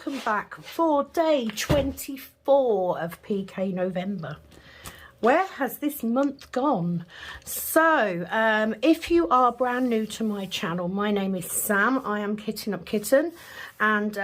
welcome back for day 24 of PK November. Where has this month gone? So if you are brand new to my channel, my name is Sam. I am Kitten Up Kitten, and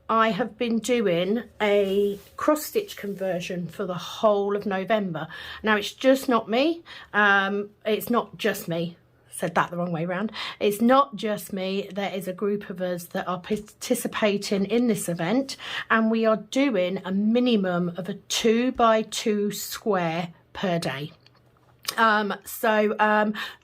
I have been doing a cross stitch conversion for the whole of November. Now it's just not me. It's not just me. Said that the wrong way around. It's not just me. There is a group of us that are participating in this event, and we are doing a minimum of a 2x2 square per day.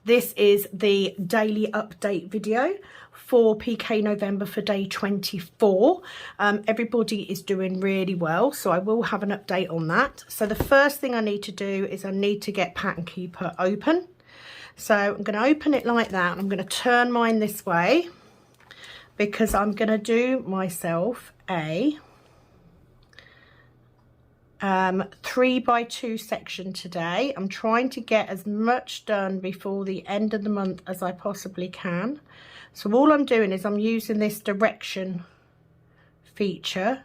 This is the daily update video for PK November for day 24. Everybody is doing really well, so I will have an update on that. So the first thing I need to do is I need to get Pattern Keeper open. So I'm going to open it like that, and I'm going to turn mine this way because I'm going to do myself a 3x2 section today. I'm trying to get as much done before the end of the month as I possibly can. So all I'm doing is I'm using this direction feature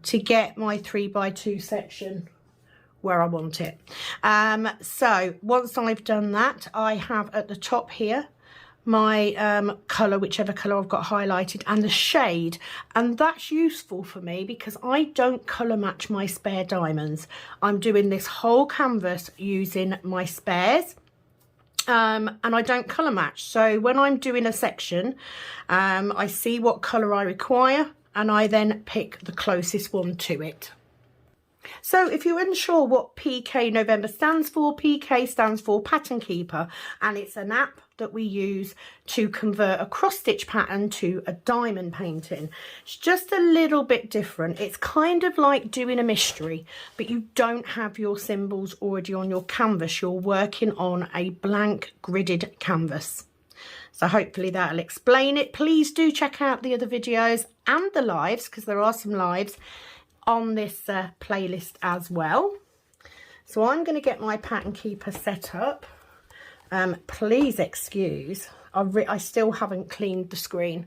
to get my 3x2 section where I want it. So once I've done that, I have at the top here my colour, whichever colour I've got highlighted, and the shade, and that's useful for me because I don't colour match my spare diamonds. I'm doing this whole canvas using my spares, and I don't colour match. So when I'm doing a section, I see what colour I require, and I then pick the closest one to it. So if you're unsure what PK November stands for, PK stands for Pattern Keeper, and it's an app that we use to convert a cross stitch pattern to a diamond painting. It's just a little bit different. It's kind of like doing a mystery, but you don't have your symbols already on your canvas. You're working on a blank gridded canvas. So hopefully that'll explain it. Please do check out the other videos and the lives, because there are some lives on this playlist as well. So I'm going to get my Pattern Keeper set up. Please excuse, I still haven't cleaned the screen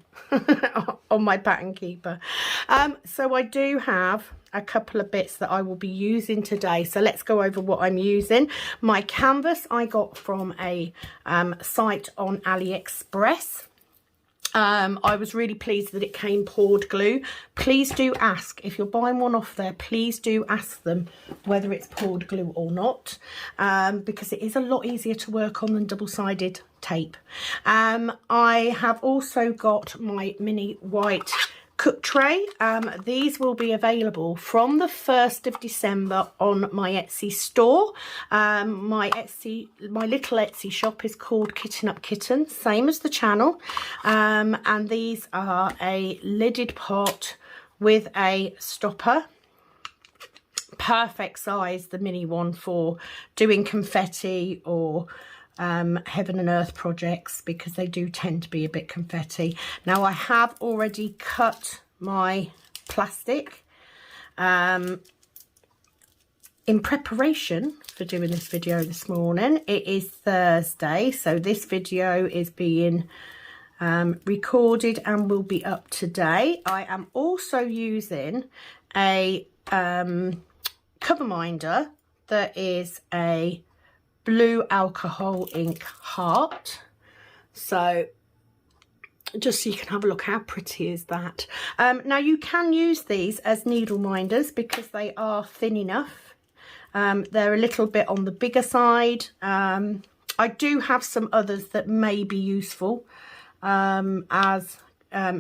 on my Pattern Keeper. So I do have a couple of bits that I will be using today. So let's go over what I'm using. My canvas I got from a site on AliExpress. I was really pleased that it came poured glue. Please do ask, if you're buying one off there, please do ask them whether it's poured glue or not, because it is a lot easier to work on than double-sided tape. I have also got my mini white cook tray. These will be available from the 1st of December on my Etsy store. My little Etsy shop is called Kitten Up Kitten, same as the channel. And these are a lidded pot with a stopper. Perfect size, the mini one, for doing confetti or heaven and earth projects, because they do tend to be a bit confetti. Now I have already cut my plastic in preparation for doing this video this morning. It is Thursday, so this video is being recorded and will be up today. I am also using a cover minder that is a blue alcohol ink heart. So just so you can have a look, how pretty is that? Now you can use these as needle minders because they are thin enough. They're a little bit on the bigger side. I do have some others that may be useful as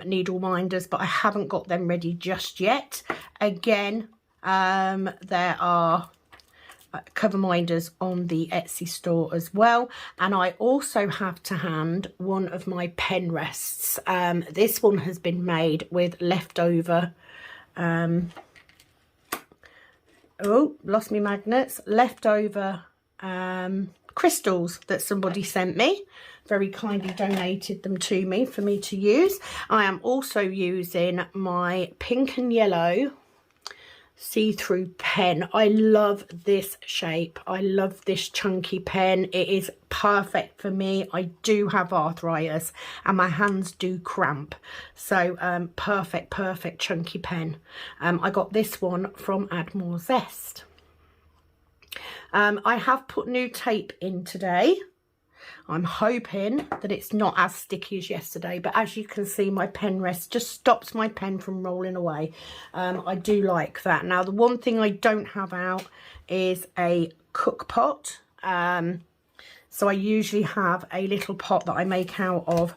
needle minders, but I haven't got them ready just yet. Again, there are cover minders on the Etsy store as well, and I also have to hand one of my pen rests. This one has been made with leftover lost me magnets, leftover crystals that somebody sent me, very kindly donated them to me for me to use. I am also using my pink and yellow see-through pen. I love this shape. I love this chunky pen. It is perfect for me. I do have arthritis and my hands do cramp, so perfect chunky pen. I got this one from Add More Zest. I have put new tape in today. I'm hoping that it's not as sticky as yesterday, but as you can see, my pen rest just stops my pen from rolling away. I do like that. Now, the one thing I don't have out is a cook pot. So I usually have a little pot that I make out of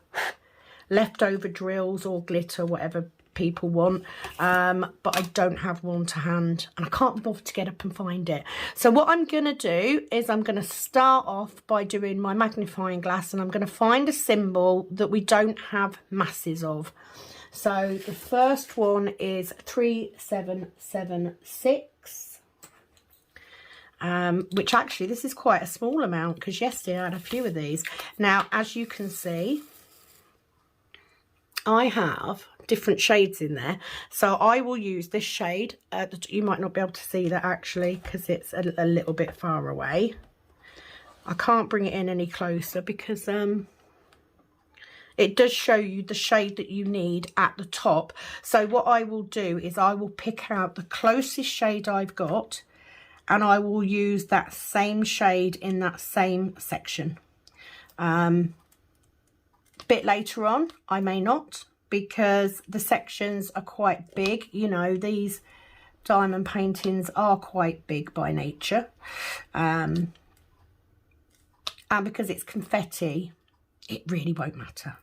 leftover drills or glitter, whatever people want, but I don't have one to hand and I can't bother to get up and find it. So what I'm gonna do is I'm gonna start off by doing my magnifying glass, and I'm gonna find a symbol that we don't have masses of. So the first one is 3776, which actually this is quite a small amount because yesterday I had a few of these. Now, as you can see, I have different shades in there, so I will use this shade. You might not be able to see that actually because it's a little bit far away. I can't bring it in any closer because it does show you the shade that you need at the top. So what I will do is I will pick out the closest shade I've got and I will use that same shade in that same section. Bit later on I may not, because the sections are quite big. You know, these diamond paintings are quite big by nature, and because it's confetti, it really won't matter.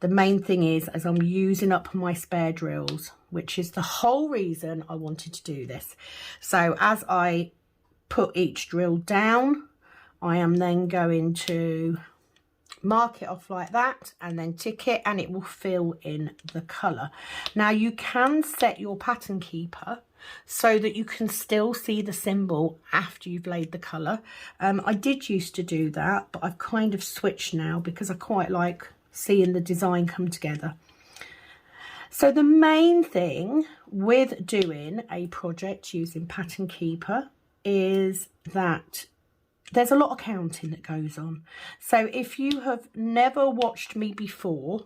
The main thing is, as I'm using up my spare drills, which is the whole reason I wanted to do this. So as I put each drill down, I am then going to mark it off like that and then tick it, and it will fill in the colour. Now you can set your pattern keeper so that you can still see the symbol after you've laid the colour. I did used to do that, but I've kind of switched now because I quite like seeing the design come together. So the main thing with doing a project using pattern keeper is that there's a lot of counting that goes on. So if you have never watched me before,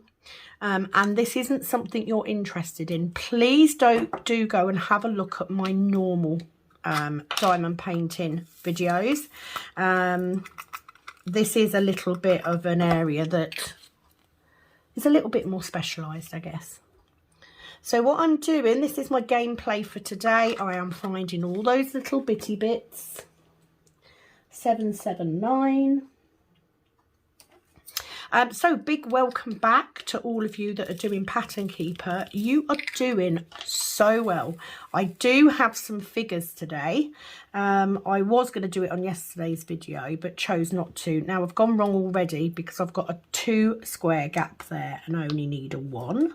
and this isn't something you're interested in, please do go and have a look at my normal diamond painting videos. This is a little bit of an area that is a little bit more specialised, I guess. So what I'm doing, this is my gameplay for today. I am finding all those little bitty bits. 779. So big welcome back to all of you that are doing pattern keeper. You are doing so well. I do have some figures today. I was going to do it on yesterday's video but chose not to. Now I've gone wrong already because I've got a 2 square gap there and I only need a 1.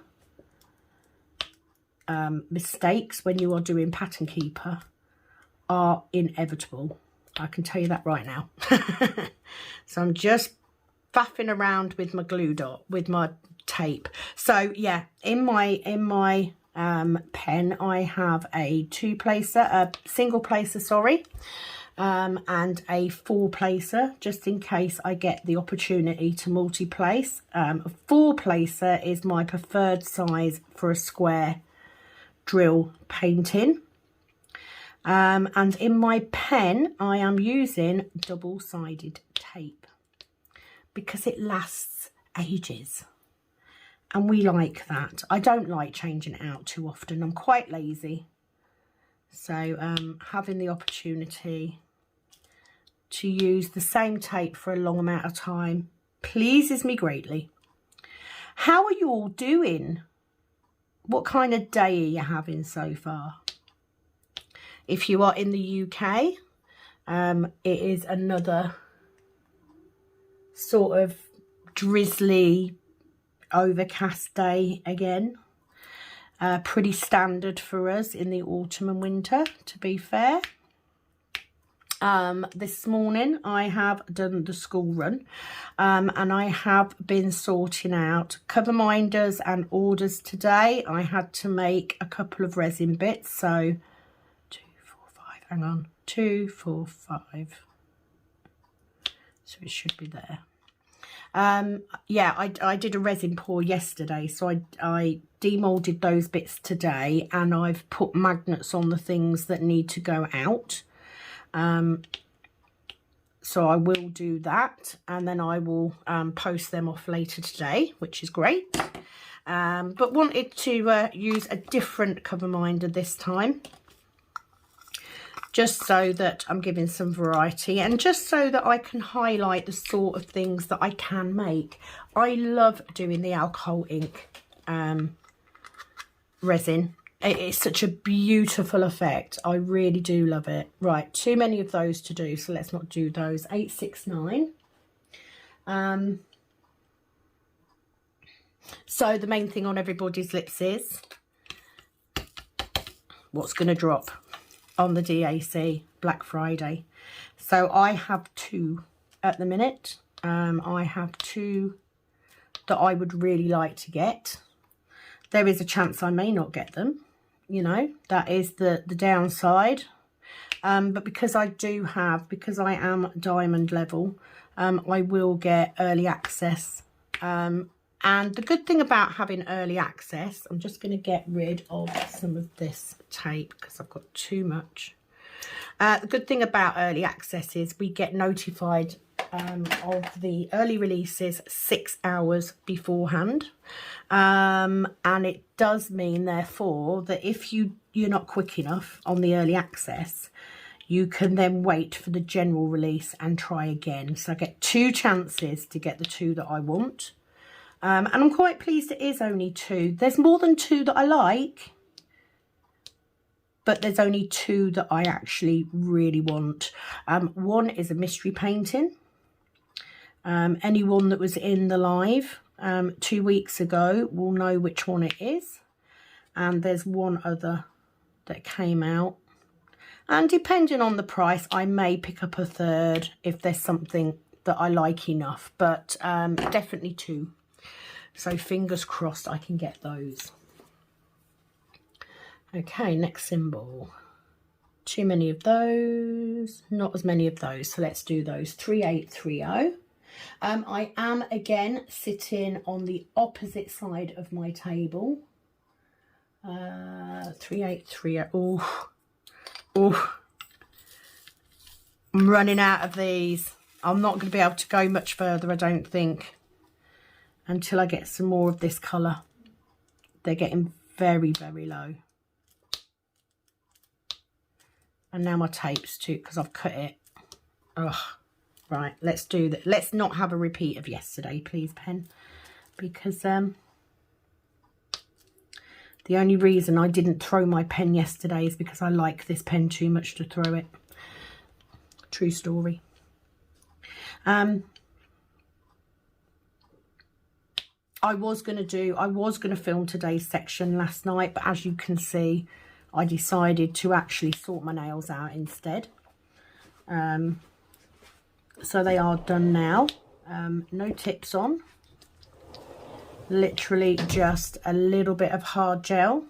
Mistakes when you are doing pattern keeper are inevitable. I can tell you that right now. So I'm just faffing around with my glue dot, with my tape. So yeah, in my pen I have a single placer, sorry, and a 4 placer, just in case I get the opportunity to multi-place. A 4 placer is my preferred size for a square drill painting. And in my pen, I am using double-sided tape because it lasts ages. And we like that. I don't like changing it out too often. I'm quite lazy. So having the opportunity to use the same tape for a long amount of time pleases me greatly. How are you all doing? What kind of day are you having so far? If you are in the UK, it is another sort of drizzly, overcast day again. Pretty standard for us in the autumn and winter, to be fair. This morning I have done the school run, and I have been sorting out cover minders and orders today. I had to make a couple of resin bits, so hang on, 2, 4, 5. So it should be there. Yeah, I did a resin pour yesterday, so I demolded those bits today, and I've put magnets on the things that need to go out. So I will do that, and then I will post them off later today, which is great. But wanted to use a different cover minder this time, just so that I'm giving some variety, and just so that I can highlight the sort of things that I can make. I love doing the alcohol ink resin. It's such a beautiful effect. I really do love it. Right, too many of those to do, so let's not do those. 8, 6, 9. So the main thing on everybody's lips is what's going to drop on the DAC Black Friday. So I have 2 at the minute. I have 2 that I would really like to get. There is a chance I may not get them, you know, that is the downside. But because I am diamond level, I will get early access. And the good thing about having early access, I'm just going to get rid of some of this tape because I've got too much. The good thing about early access is we get notified of the early releases 6 hours beforehand. And it does mean, therefore, that if you're not quick enough on the early access, you can then wait for the general release and try again. So I get 2 chances to get the 2 that I want. And I'm quite pleased it is only 2. There's more than 2 that I like, but there's only 2 that I actually really want. One is a mystery painting. Anyone that was in the live 2 weeks ago will know which one it is. And there's one other that came out. And depending on the price, I may pick up a third if there's something that I like enough. But definitely 2. So fingers crossed I can get those. Okay, next symbol. Too many of those, not as many of those. So let's do those. 3830. I am again sitting on the opposite side of my table. 3830. Oh, I'm running out of these. I'm not going to be able to go much further, I don't think, until I get some more of this colour. They're getting very, very low. And now my tape's too, because I've cut it. Ugh. Right, let's do that. Let's not have a repeat of yesterday, please, pen. Because the only reason I didn't throw my pen yesterday is because I like this pen too much to throw it. True story. I was going to film today's section last night, but as you can see, I decided to actually sort my nails out instead. So they are done now. No tips on. Literally just a little bit of hard gel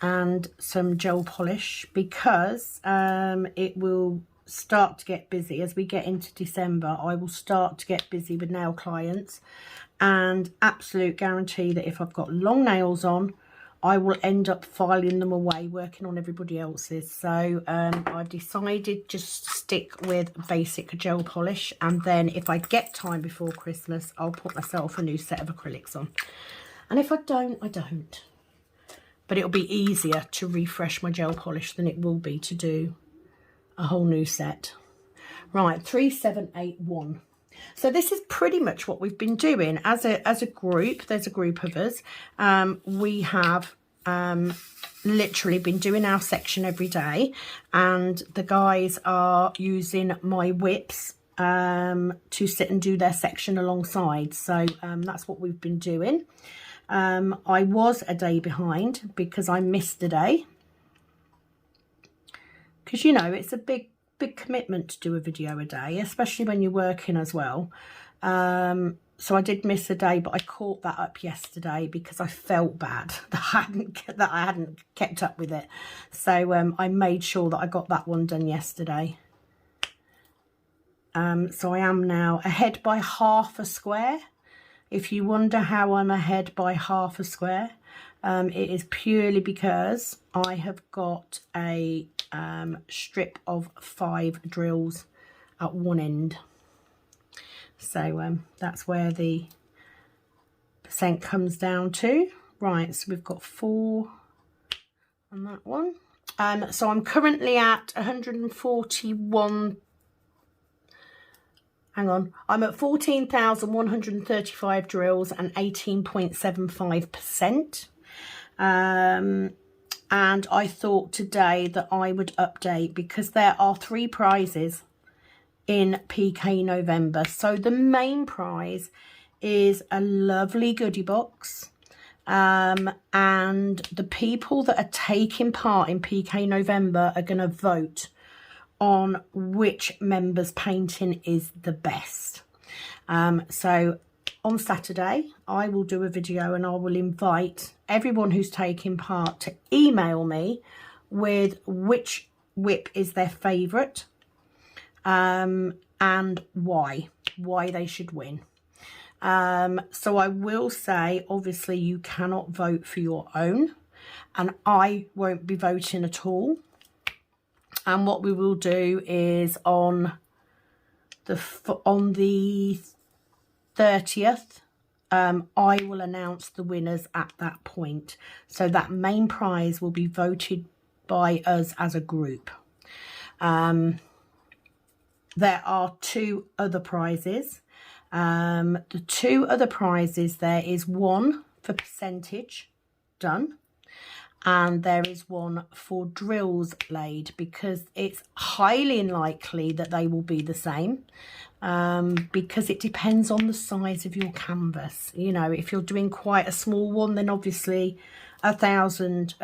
and some gel polish, because it will start to get busy as we get into December. I will start to get busy with nail clients, and absolute guarantee that if I've got long nails on, I will end up filing them away, working on everybody else's. So I've decided just to stick with basic gel polish, and then if I get time before Christmas, I'll put myself a new set of acrylics on. And if I don't, I don't. But it'll be easier to refresh my gel polish than it will be to do a whole new set. Right, 3781. So this is pretty much what we've been doing as a group. There's a group of us. We have literally been doing our section every day, and the guys are using my whips to sit and do their section alongside. So that's what we've been doing. I was a day behind because I missed a day, because, you know, it's a big commitment to do a video a day, especially when you're working as well. so I did miss a day, but I caught that up yesterday because I felt bad that I hadn't kept up with it. So I made sure that I got that one done yesterday. So I am now ahead by half a square. If you wonder how I'm ahead by half a square, it is purely because I have got a strip of 5 drills at one end. So that's where the percent comes down to. Right, so we've got 4 on that one. So I'm currently at 141. Hang on, I'm at 14,135 drills and 18.75%. And I thought today that I would update because there are 3 prizes in PK November. So the main prize is a lovely goodie box, and the people that are taking part in PK November are going to vote on which member's painting is the best. So on Saturday I will do a video and I will invite everyone who's taking part to email me with which whip is their favourite, and why they should win. So I will say, obviously you cannot vote for your own, and I won't be voting at all. And what we will do is on the 30th, I will announce the winners at that point. So that main prize will be voted by us as a group. There are 2 other prizes. The 2 other prizes, there is one for percentage done, and there is one for drills laid, because it's highly unlikely that they will be the same, because it depends on the size of your canvas. You know, if you're doing quite a small one, then obviously 1,000,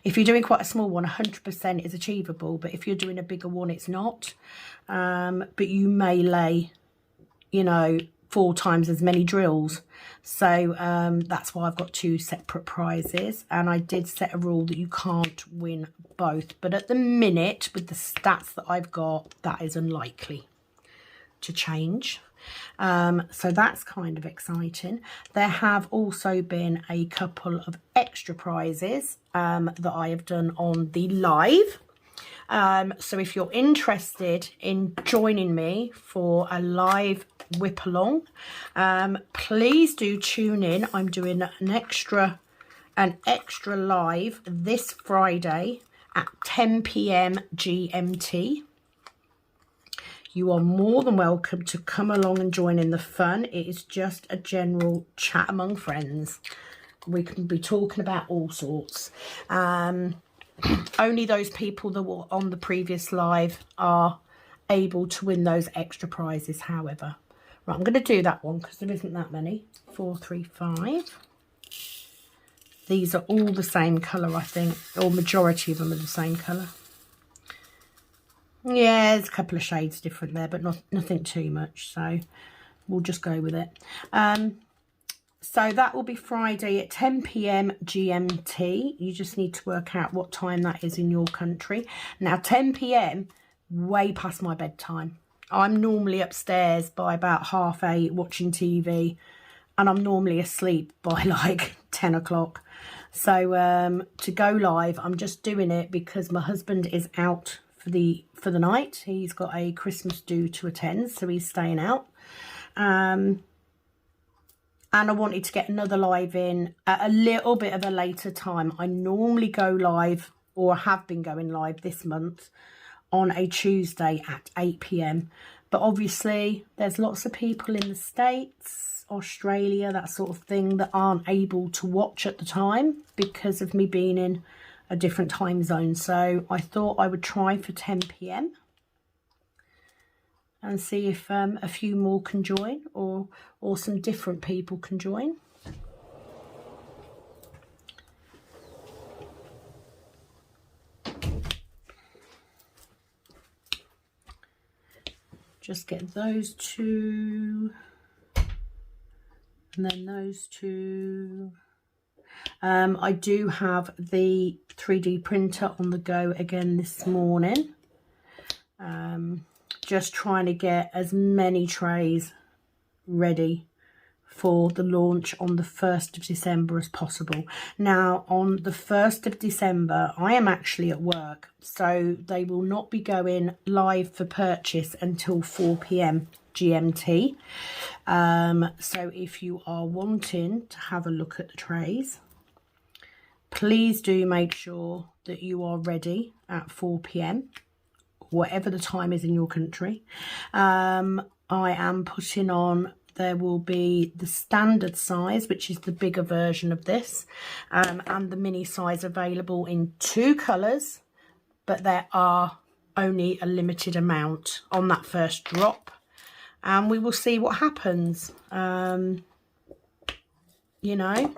if you're doing quite a small one, 100% is achievable, but if you're doing a bigger one, it's not. But you may lay, you know, 4 times as many drills. So that's why I've got 2 separate prizes, and I did set a rule that you can't win both, but at the minute, with the stats that I've got, that is unlikely to change. So that's kind of exciting. There have also been a couple of extra prizes that I have done on the live. So if you're interested in joining me for a live whip along, please do tune in. I'm doing an extra live this Friday at 10 p.m. GMT. You are more than welcome to come along and join in the fun. It is just a general chat among friends. We can be talking about all sorts. Only those people that were on the previous live are able to win those extra prizes, however. Right, I'm going to do that one because there isn't that many. 4, 3, 5. These are all the same colour, I think, or majority of them are the same colour. Yeah, there's a couple of shades different there, but nothing too much, so we'll just go with it. So that will be Friday at 10 p.m. GMT. You just need to work out what time that is in your country. Now, 10 p.m, way past my bedtime. I'm normally upstairs by about 8:30 watching TV, and I'm normally asleep by like 10 o'clock. So to go live, I'm just doing it because my husband is out for the night. He's got a Christmas do to attend, so he's staying out. And I wanted to get another live in at a little bit of a later time. I normally go live, or have been going live this month, on a Tuesday at 8 p.m. But obviously there's lots of people in the States, Australia, that sort of thing, that aren't able to watch at the time because of me being in a different time zone. So I thought I would try for 10 p.m. and see if a few more can join, or some different people can join. just get those two, and then those two. I do have the 3D printer on the go again this morning. Just trying to get as many trays ready for the launch on the 1st of December as possible. Now, on the 1st of December, I am actually at work, so they will not be going live for purchase until 4 p.m. GMT. So if you are wanting to have a look at the trays, please do make sure that you are ready at 4 p.m, whatever the time is in your country. I am putting on, there will be the standard size, which is the bigger version of this, and the mini size available in 2 colours, but there are only a limited amount on that first drop, and we will see what happens. You know,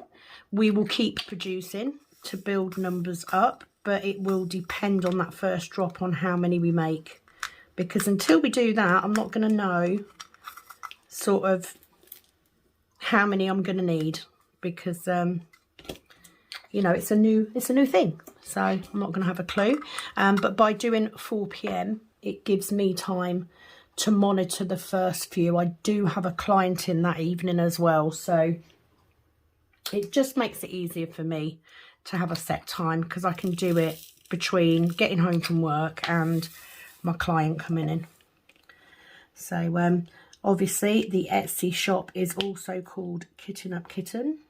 we will keep producing to build numbers up, but it will depend on that first drop on how many we make, because until we do that, I'm not going to know sort of how many I'm going to need, because you know, it's a new thing, so I'm not going to have a clue. But by doing 4 p.m, it gives me time to monitor the first few. I do have a client in that evening as well, so it just makes it easier for me to have a set time, because I can do it between getting home from work and my client coming in. So obviously the Etsy shop is also called Kitten Up Kitten,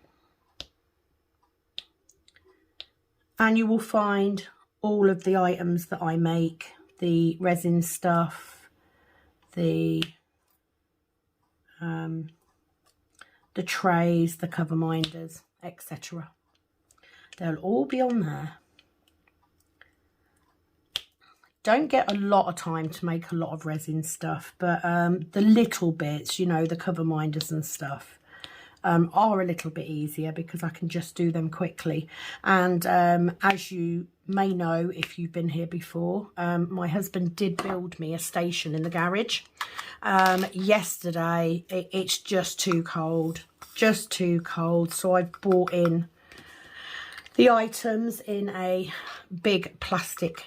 and you will find all of the items that I make, the resin stuff, the trays, the cover minders, etc. They'll all be on there. Don't get a lot of time to make a lot of resin stuff, but the little bits, you know, the cover minders and stuff, are a little bit easier because I can just do them quickly. And as you may know, if you've been here before, my husband did build me a station in the garage. Yesterday, it's just too cold, so I've bought in the items in a big plastic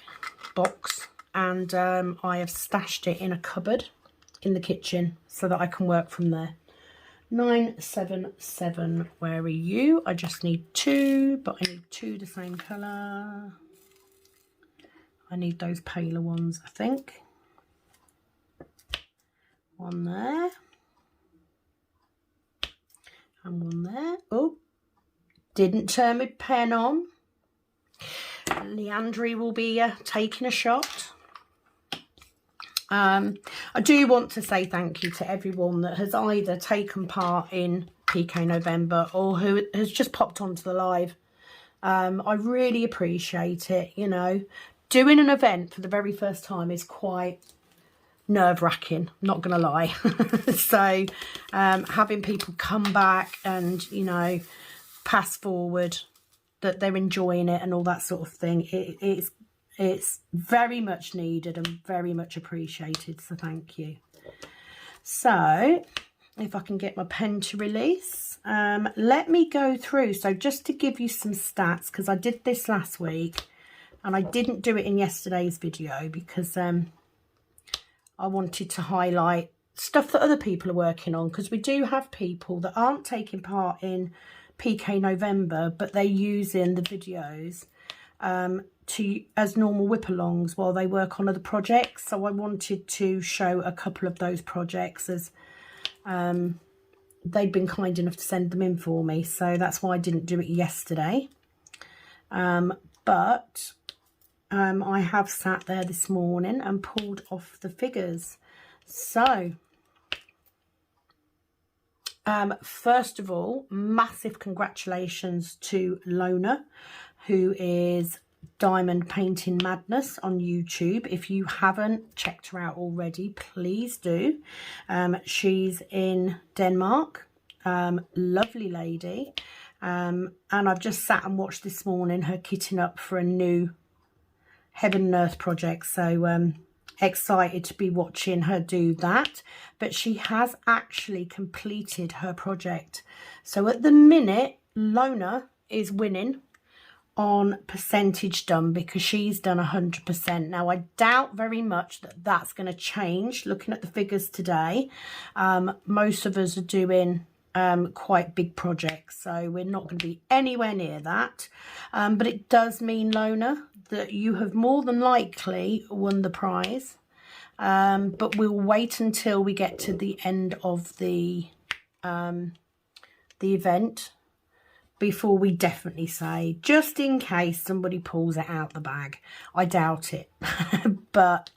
box, and I have stashed it in a cupboard in the kitchen so that I can work from there. 977, where are you? I just need 2, but I need 2 the same colour. I need those paler ones, I think. 1 there. And 1 there. Oh, didn't turn my pen on. Leandri will be taking a shot. I do want to say thank you to everyone that has either taken part in PK November or who has just popped onto the live. I really appreciate it. You know, doing an event for the very first time is quite nerve-wracking, not gonna lie. So having people come back and, you know, pass forward that they're enjoying it and all that sort of thing, it's very much needed and very much appreciated, so thank you. So if I can get my pen to release, let me go through. So just to give you some stats, because I did this last week and I didn't do it in yesterday's video because I wanted to highlight stuff that other people are working on, because we do have people that aren't taking part in PK November, but they're using the videos as normal whip-alongs while they work on other projects. So I wanted to show a couple of those projects, as they'd been kind enough to send them in for me, so that's why I didn't do it yesterday. But I have sat there this morning and pulled off the figures. So first of all, massive congratulations to Lona, who is Diamond Painting Madness on YouTube. If you haven't checked her out already, please do. She's in Denmark, lovely lady, and I've just sat and watched this morning her kitting up for a new Heaven and Earth project. So excited to be watching her do that. But she has actually completed her project. So at the minute, Lona is winning on percentage done because she's done 100%. Now, I doubt very much that that's going to change. Looking at the figures today, most of us are doing quite big projects, so we're not going to be anywhere near that. But it does mean, Lona, that you have more than likely won the prize. But we'll wait until we get to the end of the event before we definitely say, just in case somebody pulls it out the bag. I doubt it. But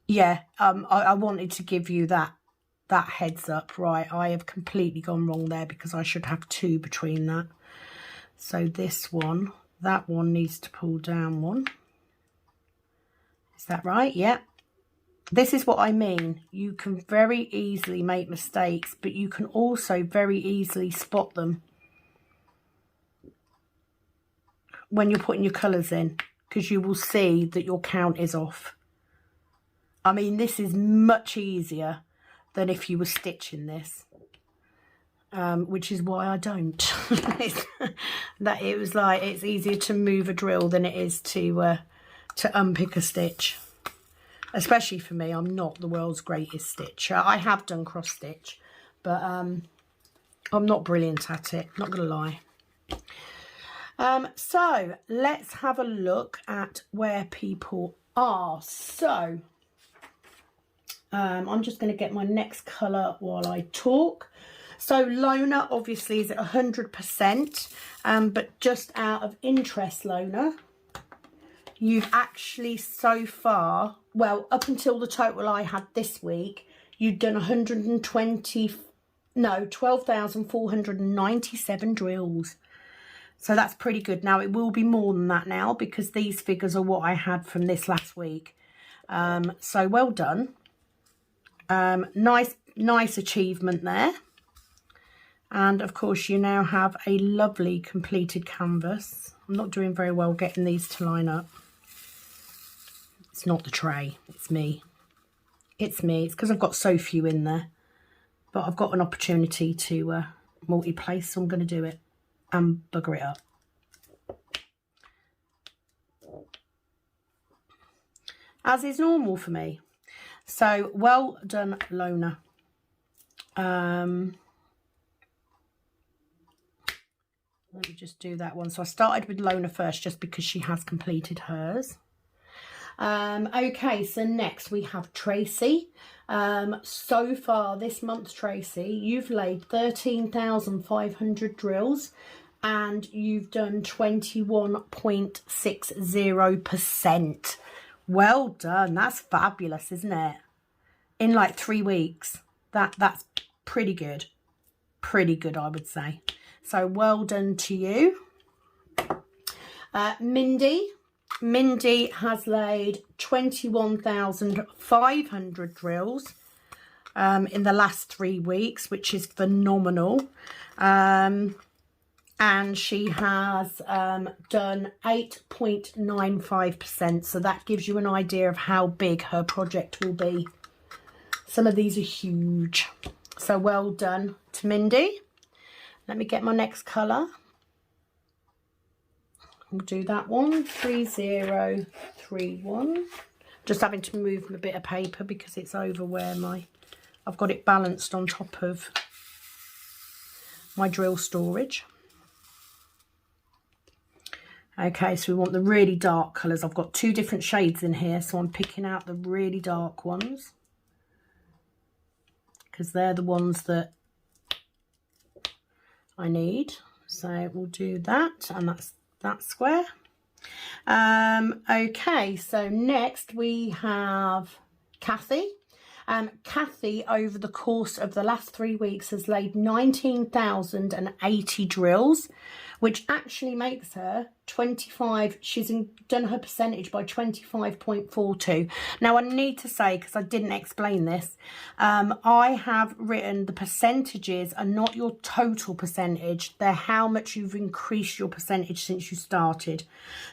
yeah, I wanted to give you that heads up. Right, I have completely gone wrong there because I should have 2 between that. So this one, that one needs to pull down 1. Is that right? Yeah. This is what I mean. You can very easily make mistakes, but you can also very easily spot them when you're putting your colours in, because you will see that your count is off. I mean, this is much easier than if you were stitching this, which is why I don't. That it was like, it's easier to move a drill than it is to unpick a stitch. Especially for me, I'm not the world's greatest stitcher. I have done cross stitch, but I'm not brilliant at it, not gonna lie. So let's have a look at where people are. So I'm just going to get my next colour while I talk. So Lona obviously is at 100%, but just out of interest, Lona, you've actually so far, well, up until the total I had this week, you've done 12,497 drills. So that's pretty good. Now, it will be more than that now because these figures are what I had from this last week. So well done. Nice achievement there. And of course, you now have a lovely completed canvas. I'm not doing very well getting these to line up. It's not the tray, it's me. It's me. It's because I've got so few in there. But I've got an opportunity to multi-place, so I'm going to do it and bugger it up. As is normal for me. So, well done, Lona. Let me just do that one. So I started with Lona first just because she has completed hers. Okay, so next we have Tracy. So far this month, Tracy, you've laid 13,500 drills and you've done 21.60%. Well done. That's fabulous, isn't it? In like 3 weeks. That's pretty good. Pretty good, I would say. So well done to you. Mindy has laid 21,500 drills in the last 3 weeks, which is phenomenal. And she has done 8.95%. So that gives you an idea of how big her project will be. Some of these are huge. So well done to Mindy. Let me get my next colour. We'll do that one, 3031. Just having to move a bit of paper because it's over where I've got it balanced on top of my drill storage. Okay, so we want the really dark colours. I've got 2 different shades in here, so I'm picking out the really dark ones because they're the ones that I need. So we'll do that, and that's that square. Okay, so next we have Kathy. Kathy, over the course of the last 3 weeks, has laid 19,080 drills, which actually makes her 25. She's done her percentage by 25.42. Now I need to say, because I didn't explain this, I have written the percentages are not your total percentage, they're how much you've increased your percentage since you started.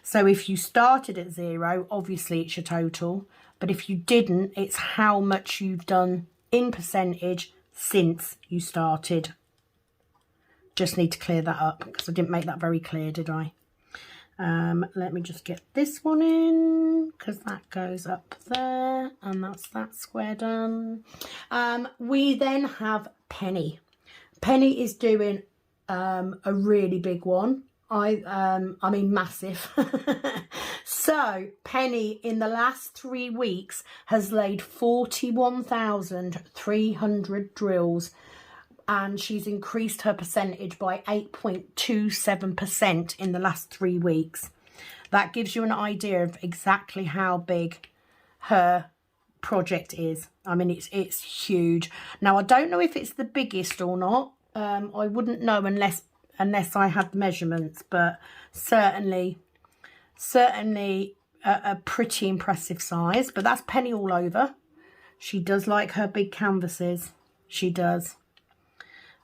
So if you started at 0, obviously it's your total, but if you didn't, it's how much you've done in percentage since you started. Just need to clear that up because I didn't make that very clear, did I? Let me just get this one in because that goes up there, and that's that square done. We then have Penny. Penny is doing a really big one. I mean massive. So Penny in the last 3 weeks has laid 41,300 drills, and she's increased her percentage by 8.27% in the last 3 weeks. That gives you an idea of exactly how big her project is. I mean, it's huge. Now I don't know if it's the biggest or not. I wouldn't know unless I had the measurements, but certainly a pretty impressive size. But that's Penny all over. She does like her big canvases. She does.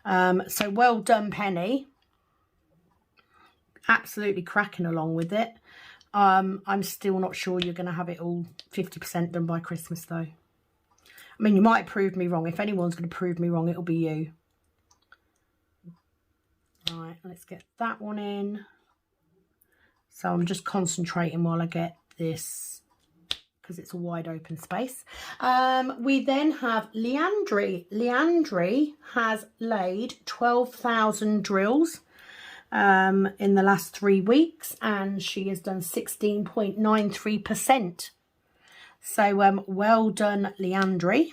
So well done, Penny. Absolutely cracking along with it. I'm still not sure you're going to have it all 50% done by Christmas, though. I mean, you might prove me wrong. If anyone's going to prove me wrong, it'll be you. Right, let's get that one in. So I'm just concentrating while I get this, because it's a wide open space. We then have Leandri. Leandri has laid 12,000 drills in the last 3 weeks, and she has done 16.93%. So well done, Leandri.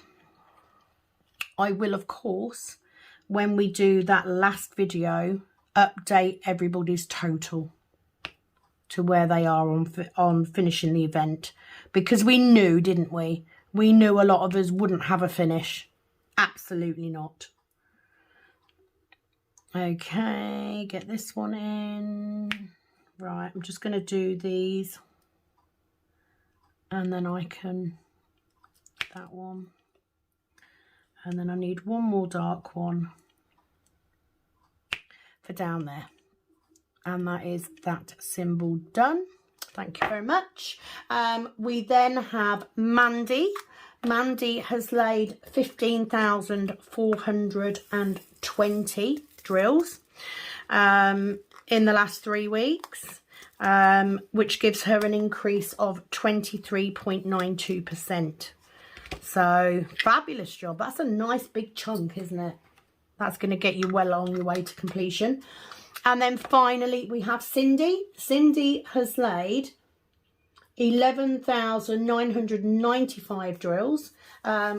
I will, of course, when we do that last video, update everybody's total to where they are on finishing the event, because we knew, didn't we? We knew a lot of us wouldn't have a finish. Absolutely not. Okay, get this one in. Right, I'm just going to do these, and then I can, that one, and then I need one more dark one for down there. And that is that symbol done. Thank you very much. We then have Mandy. Mandy has laid 15,420 drills in the last 3 weeks, which gives her an increase of 23.92%. So fabulous job. That's a nice big chunk, isn't it? That's going to get you well on your way to completion. And then finally we have Cindy. Cindy has laid 11,995 drills,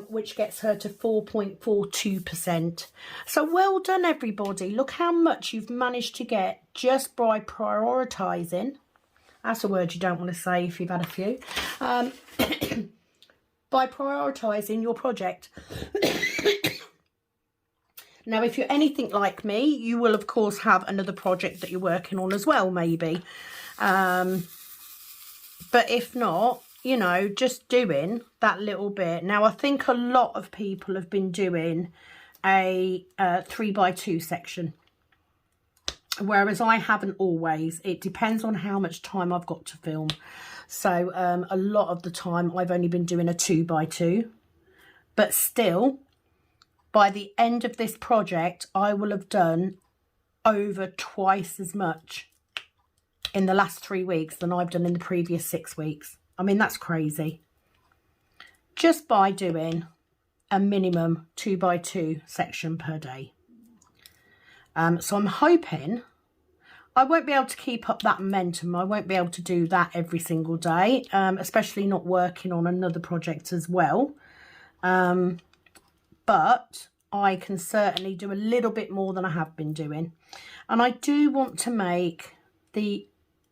which gets her to 4.42%. So well done, everybody. Look how much you've managed to get just by prioritising. That's a word you don't want to say if you've had a few. By prioritising your project. Now, if you're anything like me, you will, of course, have another project that you're working on as well, maybe. But if not, you know, just doing that little bit. Now, I think a lot of people have been doing a 3x2 section, whereas I haven't always. It depends on how much time I've got to film. So a lot of the time I've only been doing a 2x2, but still, by the end of this project, I will have done over twice as much in the last 3 weeks than I've done in the previous 6 weeks. I mean, that's crazy. Just by doing a minimum 2x2 section per day. So I'm hoping I won't be able to keep up that momentum. I won't be able to do that every single day, especially not working on another project as well. But I can certainly do a little bit more than I have been doing. And I do want to make the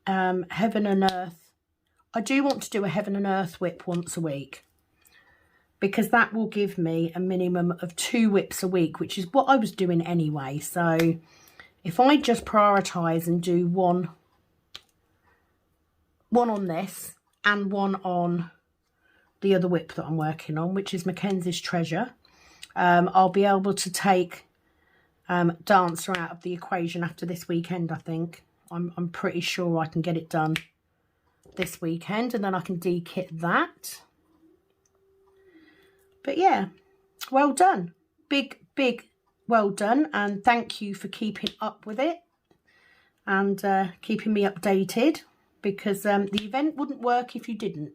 Heaven and Earth. I do want to do a Heaven and Earth whip once a week, because that will give me a minimum of 2 whips a week, which is what I was doing anyway. So, if I just prioritise and do one on this and one on the other whip that I'm working on, which is Mackenzie's Treasure, I'll be able to take Dancer out of the equation after this weekend. I think I'm pretty sure I can get it done this weekend, and then I can de-kit that. But yeah, well done, big well done, and thank you for keeping up with it and keeping me updated, because the event wouldn't work if you didn't.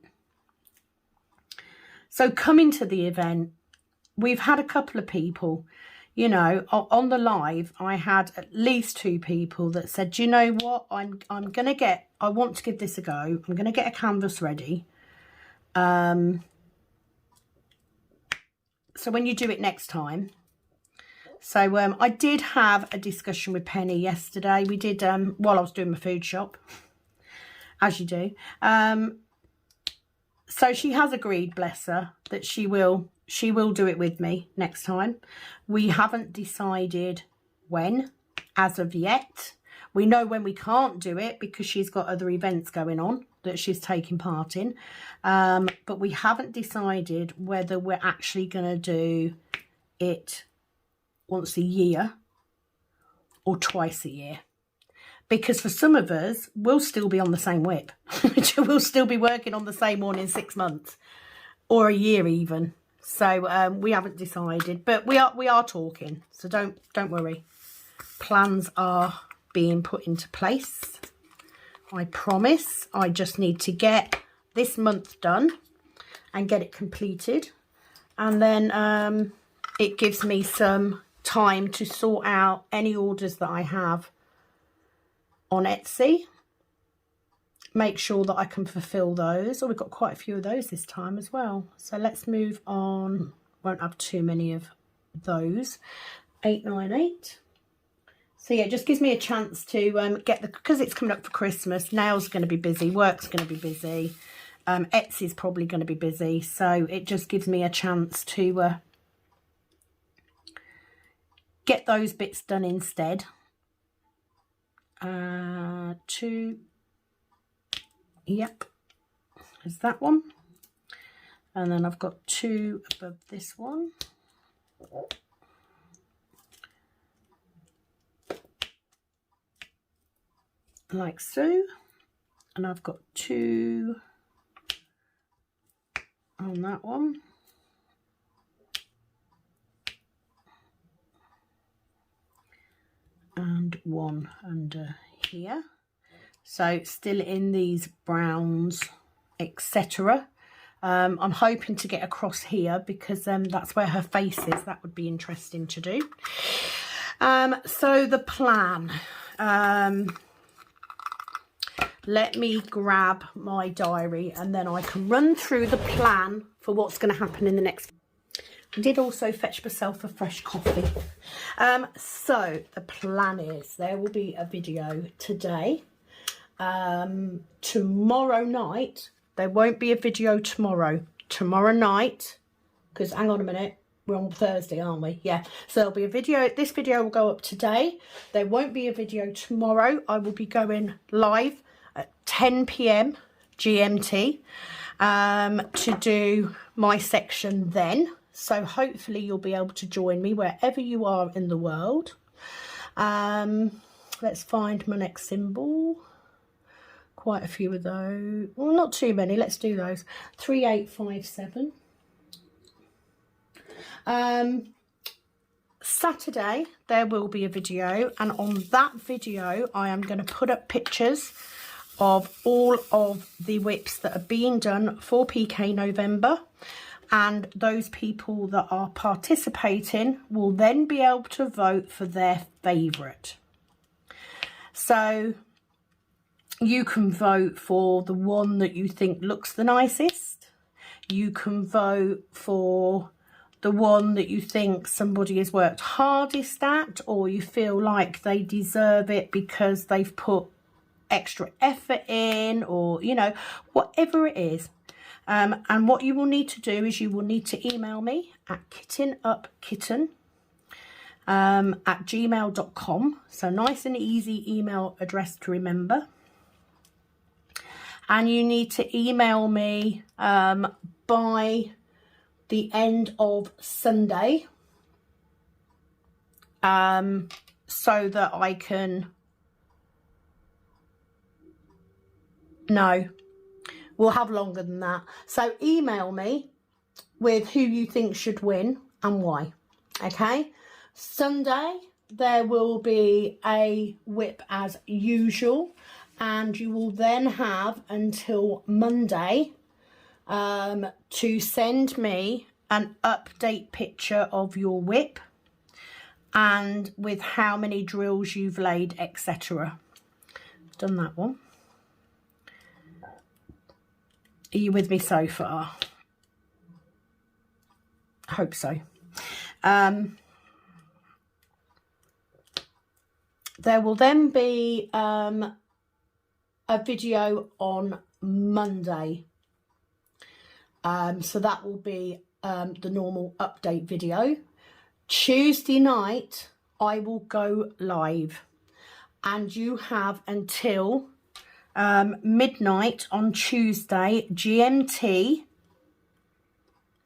So coming to the event, we've had a couple of people, you know, on the live. I had at least 2 people that said, do you know what, I want to give this a go. I'm going to get a canvas ready. So when you do it next time. So I did have a discussion with Penny yesterday. We did, while I was doing my food shop, as you do. So she has agreed, bless her, that she will do it with me next time. We haven't decided when as of yet. We know when we can't do it because she's got other events going on that she's taking part in. But we haven't decided whether we're actually going to do it once a year or twice a year. Because for some of us, we'll still be on the same whip. We'll still be working on the same one in 6 months or a year even. So we haven't decided, but we are talking. So don't worry. Plans are being put into place. I promise. I just need to get this month done and get it completed, and then it gives me some time to sort out any orders that I have on Etsy, make sure that I can fulfill those. Oh, we've got quite a few of those this time as well. So let's move on. Won't have too many of those. 898. So yeah, it just gives me a chance to get because it's coming up for Christmas. Nails going to be busy, work's going to be busy, Etsy's probably going to be busy. So it just gives me a chance to get those bits done instead. 2, yep, there's that one, and then I've got 2 above this one, like so, and I've got 2 on that one, and 1 under here. So still in these browns, etc. I'm hoping to get across here because that's where her face is. That would be interesting to do. So the plan. Let me grab my diary and then I can run through the plan for what's going to happen in the next. I did also fetch myself a fresh coffee. So the plan is there will be a video today. Tomorrow night, there won't be a video tomorrow. Tomorrow night, because hang on a minute, we're on Thursday, aren't we? Yeah, so there'll be a video. This video will go up today. There won't be a video tomorrow. I will be going live at 10 p.m. GMT to do my section then. So hopefully you'll be able to join me wherever you are in the world. Let's find my next symbol. Quite a few of those. Well, not too many. Let's do those. 3857. Saturday, there will be a video. And on that video, I am going to put up pictures of all of the whips that are being done for PK November. And those people that are participating will then be able to vote for their favourite. So you can vote for the one that you think looks the nicest. You can vote for the one that you think somebody has worked hardest at, or you feel like they deserve it because they've put extra effort in, or, you know, whatever it is. And what you will need to do is you will need to email me at kittenupkitten at gmail.com. So nice and easy email address to remember. And you need to email me by the end of Sunday, so that I can... No, we'll have longer than that. So email me with who you think should win and why. Okay, Sunday there will be a whip as usual, and you will then have until Monday to send me an update picture of your whip and with how many drills you've laid, etc. Done that one. Are you with me so far? I hope so. There will then be a video on Monday. So that will be the normal update video. Tuesday night, I will go live. And you have until midnight on Tuesday, GMT,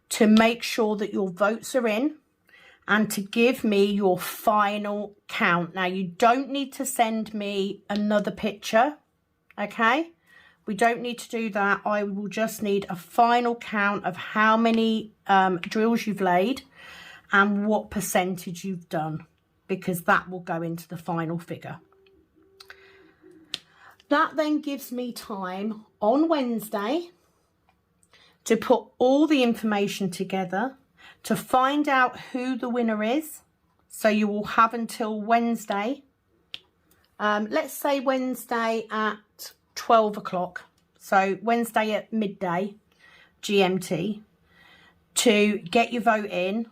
to make sure that your votes are in and to give me your final count. Now, you don't need to send me another picture, okay? We don't need to do that. I will just need a final count of how many drills you've laid and what percentage you've done, because that will go into the final figure. That then gives me time on Wednesday to put all the information together, to find out who the winner is. So you will have until Wednesday, let's say Wednesday at 12 o'clock. So Wednesday at midday, GMT, to get your vote in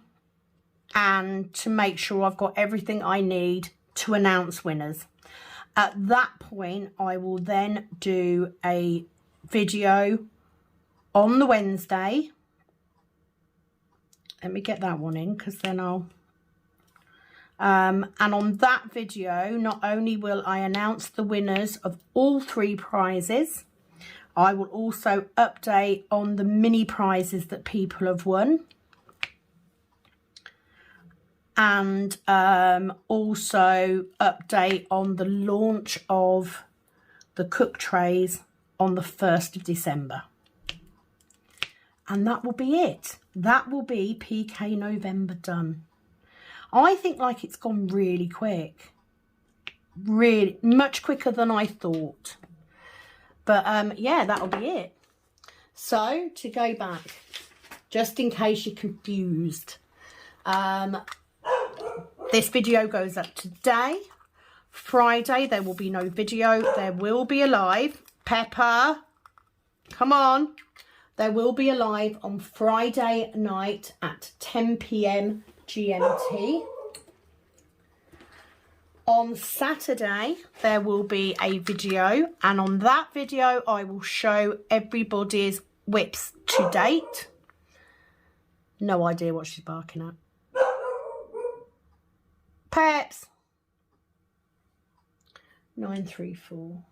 and to make sure I've got everything I need to announce winners. At that point, I will then do a video on the Wednesday. Let me get that one in, because then I'll... and on that video, not only will I announce the winners of all 3 prizes, I will also update on the mini prizes that people have won. And also update on the launch of the cook trays on the 1st of December. And that will be it. That will be PK November done. I think like it's gone really quick. Really, much quicker than I thought. But yeah, that'll be it. So, to go back, just in case you're confused, this video goes up today. Friday, there will be no video. There will be a live. Pepper, come on. There will be a live on Friday night at 10 p.m. GMT. On Saturday, there will be a video. And on that video, I will show everybody's whips to date. No idea what she's barking at. Peps. 934.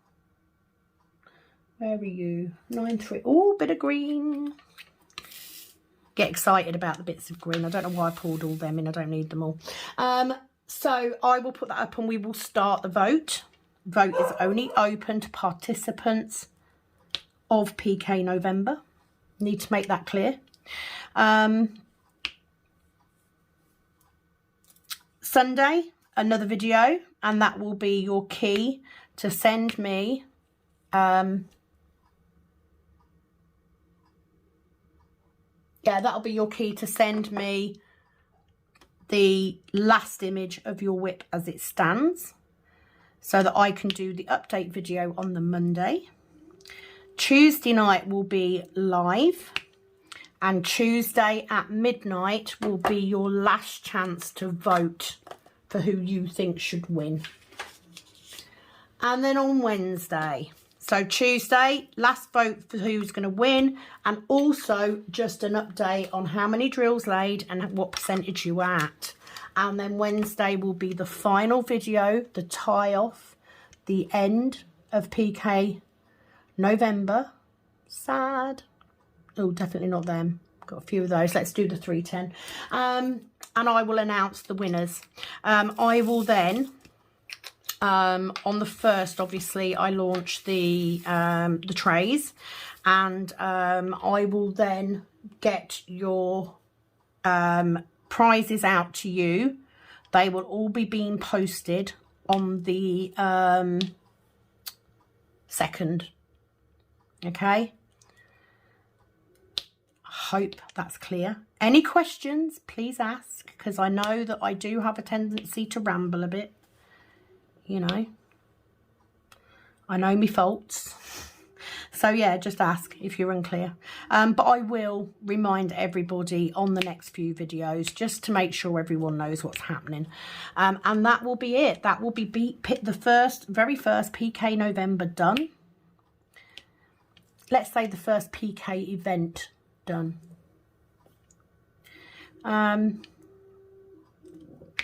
Where are you? 93. Oh, bit of green. Get excited about the bits of green. I don't know why I poured all them in. I don't need them all. So I will put that up and we will start the vote. Vote is only open to participants of PK November. Need to make that clear. Sunday, another video, and that will be your key to send me yeah, that'll be your key to send me the last image of your whip as it stands, so that I can do the update video on the Monday. Tuesday night will be live, and Tuesday at midnight will be your last chance to vote for who you think should win. And then on Wednesday, so Tuesday, last vote for who's going to win, and also just an update on how many drills laid and what percentage you were at. And then Wednesday will be the final video, the tie off, the end of PK November. Sad. Oh, definitely not them. Got a few of those. Let's do the 310. And I will announce the winners. I will then, on the 1st, obviously, I launch the trays. And I will then get your prizes out to you. They will all be being posted on the 2nd. Okay? Hope that's clear. Any questions, please ask, because I know that I do have a tendency to ramble a bit. You know, I know my faults. So yeah, just ask if you're unclear. But I will remind everybody on the next few videos just to make sure everyone knows what's happening. And that will be it. That will be the very first PK November done. Let's say the first PK event done. And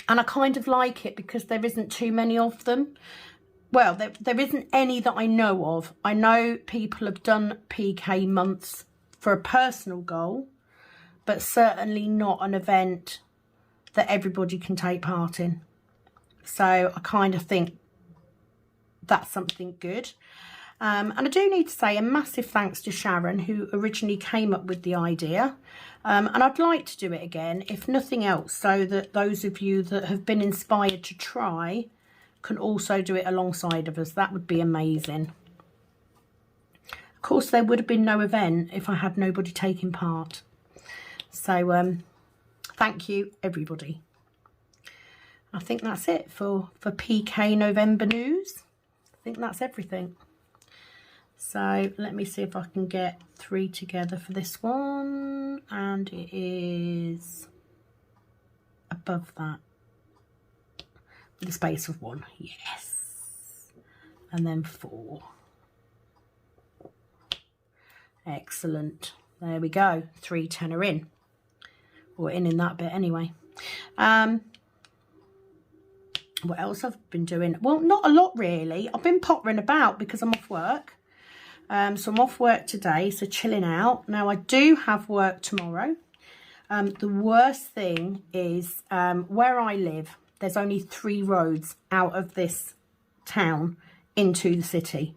I kind of like it because there isn't too many of them. Well, there isn't any that I know of. I know people have done PK months for a personal goal, but certainly not an event that everybody can take part in. So I kind of think that's something good. And I do need to say a massive thanks to Sharon, who originally came up with the idea. And I'd like to do it again, if nothing else, so that those of you that have been inspired to try can also do it alongside of us. That would be amazing. Of course, there would have been no event if I had nobody taking part. So thank you, everybody. I think that's it for PK November news. I think that's everything. So let me see if I can get 3 together for this one. And it is above that. With a space of 1. Yes. And then 4. Excellent. There we go. 3 tenner in. Or in that bit anyway. What else I've been doing? Well, not a lot really. I've been pottering about because I'm off work. So I'm off work today, so chilling out. Now I do have work tomorrow. The worst thing is where I live, there's only 3 roads out of this town into the city.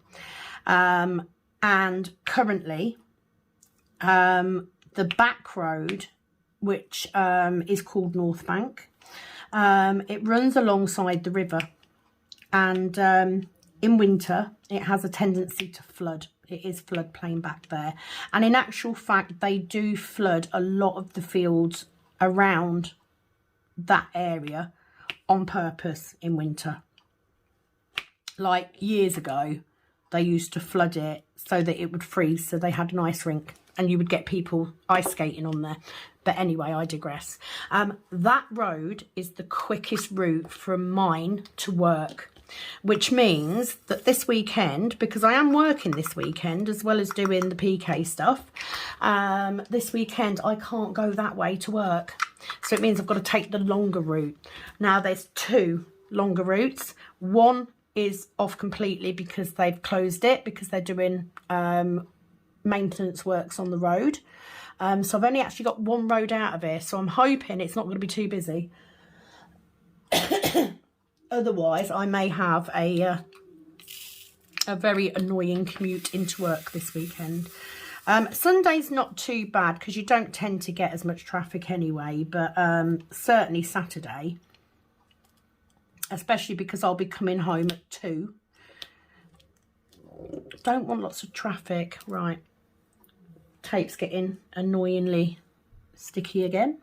And currently, the back road, which is called North Bank, it runs alongside the river. And in winter, it has a tendency to flood. It is floodplain back there. And in actual fact, they do flood a lot of the fields around that area on purpose in winter. Like years ago, they used to flood it so that it would freeze, so they had an ice rink and you would get people ice skating on there. But anyway, I digress. That road is the quickest route from mine to work, which means that this weekend, because I am working this weekend as well as doing the PK stuff, this weekend I can't go that way to work. So it means I've got to take the longer route. Now there's 2 longer routes. One is off completely because they've closed it because they're doing maintenance works on the road. So I've only actually got 1 road out of here. So I'm hoping it's not going to be too busy. Otherwise, I may have a very annoying commute into work this weekend. Sunday's not too bad because you don't tend to get as much traffic anyway. But certainly Saturday, especially because I'll be coming home at 2. Don't want lots of traffic. Right. Tape's getting annoyingly sticky again.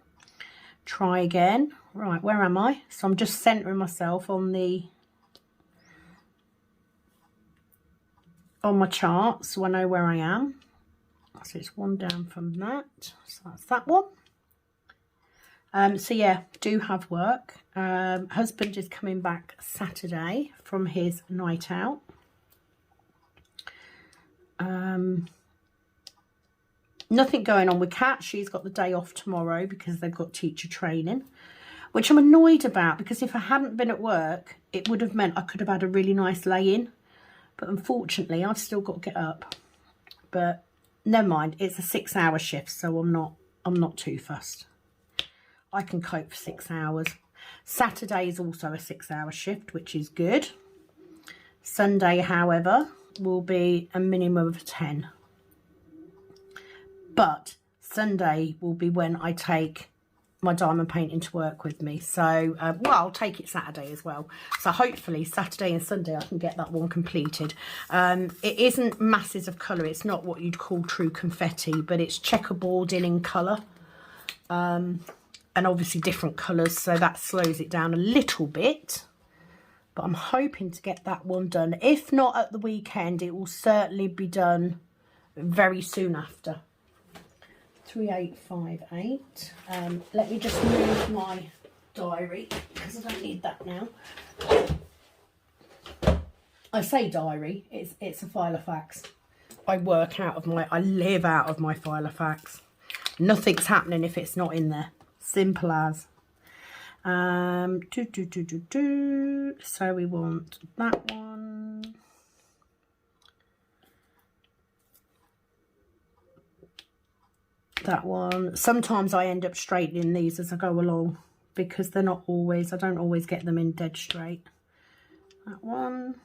Try again. Right, where am I? So I'm just centering myself on my chart so I know where I am. So it's 1 down from that. So that's that one. So yeah, do have work. Husband is coming back Saturday from his night out. Nothing going on with Kat. She's got the day off tomorrow because they've got teacher training. which I'm annoyed about, because if I hadn't been at work, it would have meant I could have had a really nice lay-in. But unfortunately, I've still got to get up. But never mind, it's a 6-hour shift, so I'm not too fussed. I can cope for 6 hours. Saturday is also a 6-hour shift, which is good. Sunday, however, will be a minimum of 10. But Sunday will be when I take my diamond painting to work with me. So, well, I'll take it Saturday as well. So hopefully Saturday and Sunday I can get that one completed. It isn't masses of colour. It's not what you'd call true confetti, but it's checkerboarding in colour. And obviously different colours, so that slows it down a little bit. But I'm hoping to get that one done. If not at the weekend, it will certainly be done very soon after. 3858. Let me just move my diary, because I don't need that now. I say diary, it's a file of facts. I live out of my file of facts. Nothing's happening if it's not in there. Simple as. So we want that one. That one. Sometimes I end up straightening these as I go along, because they're not always, I don't always get them in dead straight. That one.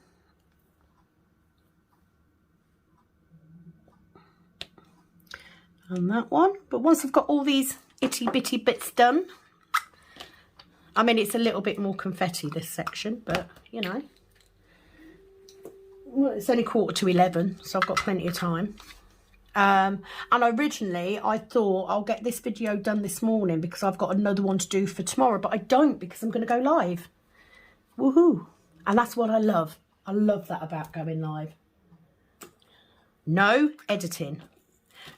And that one. But once I've got all these itty bitty bits done, I mean, it's a little bit more confetti, this section, but you know, well, it's only 11:15, so I've got plenty of time. And originally I thought I'll get this video done this morning because I've got another one to do for tomorrow, but I don't, because I'm going to go live. Woohoo. And that's what I love. I love that about going live. No editing.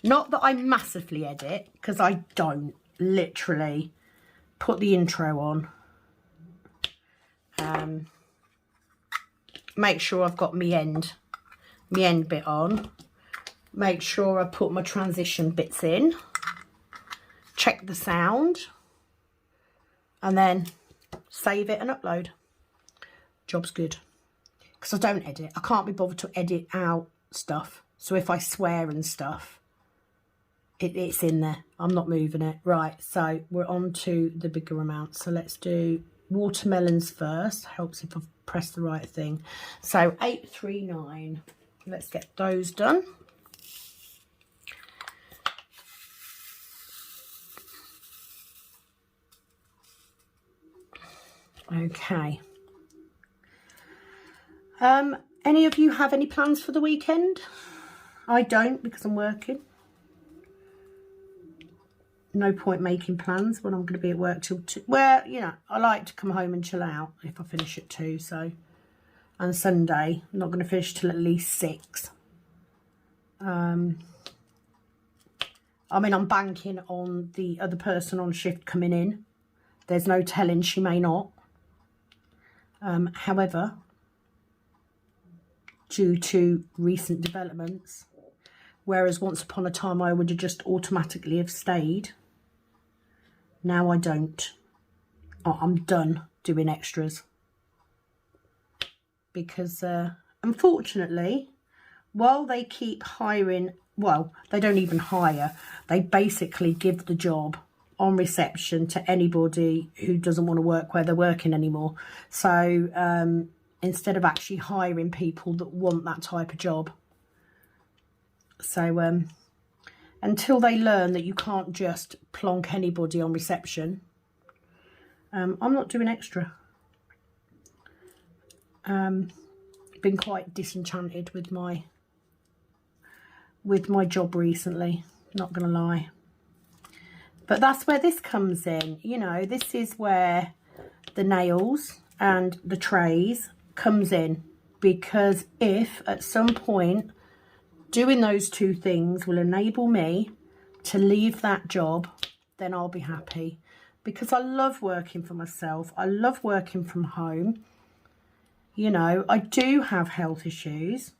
Not that I massively edit, because I don't. Literally put the intro on. Make sure I've got my end bit on. Make sure I put my transition bits in. Check the sound. And then save it and upload. Job's good. Because I don't edit. I can't be bothered to edit out stuff. So if I swear and stuff, it's in there. I'm not moving it. Right, so we're on to the bigger amount. So let's do watermelons first. Helps if I've pressed the right thing. So 839. Let's get those done. Okay. Any of you have any plans for the weekend? I don't, because I'm working. No point making plans when I'm going to be at work till 2. Well, you know, I like to come home and chill out if I finish at 2. So, and Sunday, I'm not going to finish till at least 6. I mean, I'm banking on the other person on shift coming in. There's no telling, she may not. However, due to recent developments, whereas once upon a time I would have just automatically have stayed, now I don't. I'm done doing extras. Because unfortunately, while they keep hiring, well, they don't even hire, they basically give the job on reception to anybody who doesn't want to work where they're working anymore. So instead of actually hiring people that want that type of job. So until they learn that you can't just plonk anybody on reception, I'm not doing extra. Been quite disenchanted with my job recently, not gonna lie. But that's where this comes in. You know, this is where the nails and the trays comes in, because if at some point doing those two things will enable me to leave that job, then I'll be happy, because I love working for myself. I love working from home. You know, I do have health issues,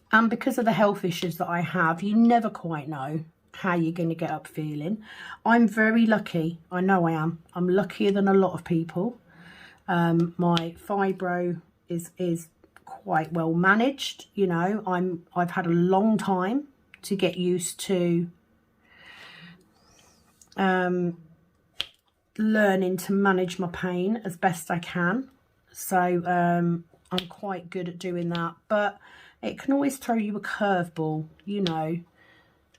and because of the health issues that I have, you never quite know how you're going to get up feeling. I'm very lucky. I know I am. I'm luckier than a lot of people. My fibro is quite well managed. You know, I've had a long time to get used to learning to manage my pain as best I can. So I'm quite good at doing that, but it can always throw you a curveball. You know,